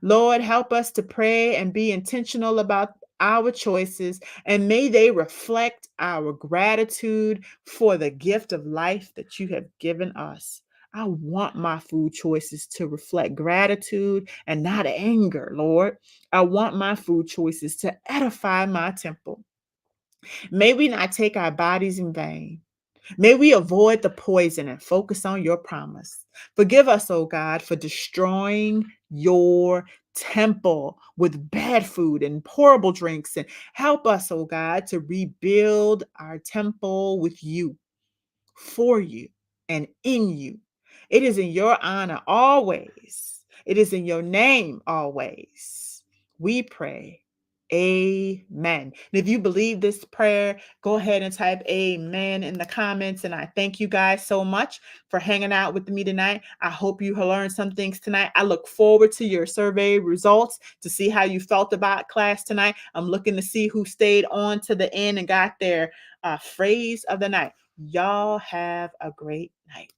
Lord, help us to pray and be intentional about our choices, and may they reflect our gratitude for the gift of life that you have given us. I want my food choices to reflect gratitude and not anger, Lord. I want my food choices to edify my temple. May we not take our bodies in vain. May we avoid the poison and focus on your promise. Forgive us, oh God, for destroying your temple with bad food and horrible drinks. And help us, oh God, to rebuild our temple with you, for you, and in you. It is in your honor always. It is in your name always. We pray. Amen. And if you believe this prayer, go ahead and type amen in the comments. And I thank you guys so much for hanging out with me tonight. I hope you learned some things tonight. I look forward to your survey results to see how you felt about class tonight. I'm looking to see who stayed on to the end and got their phrase of the night. Y'all have a great night.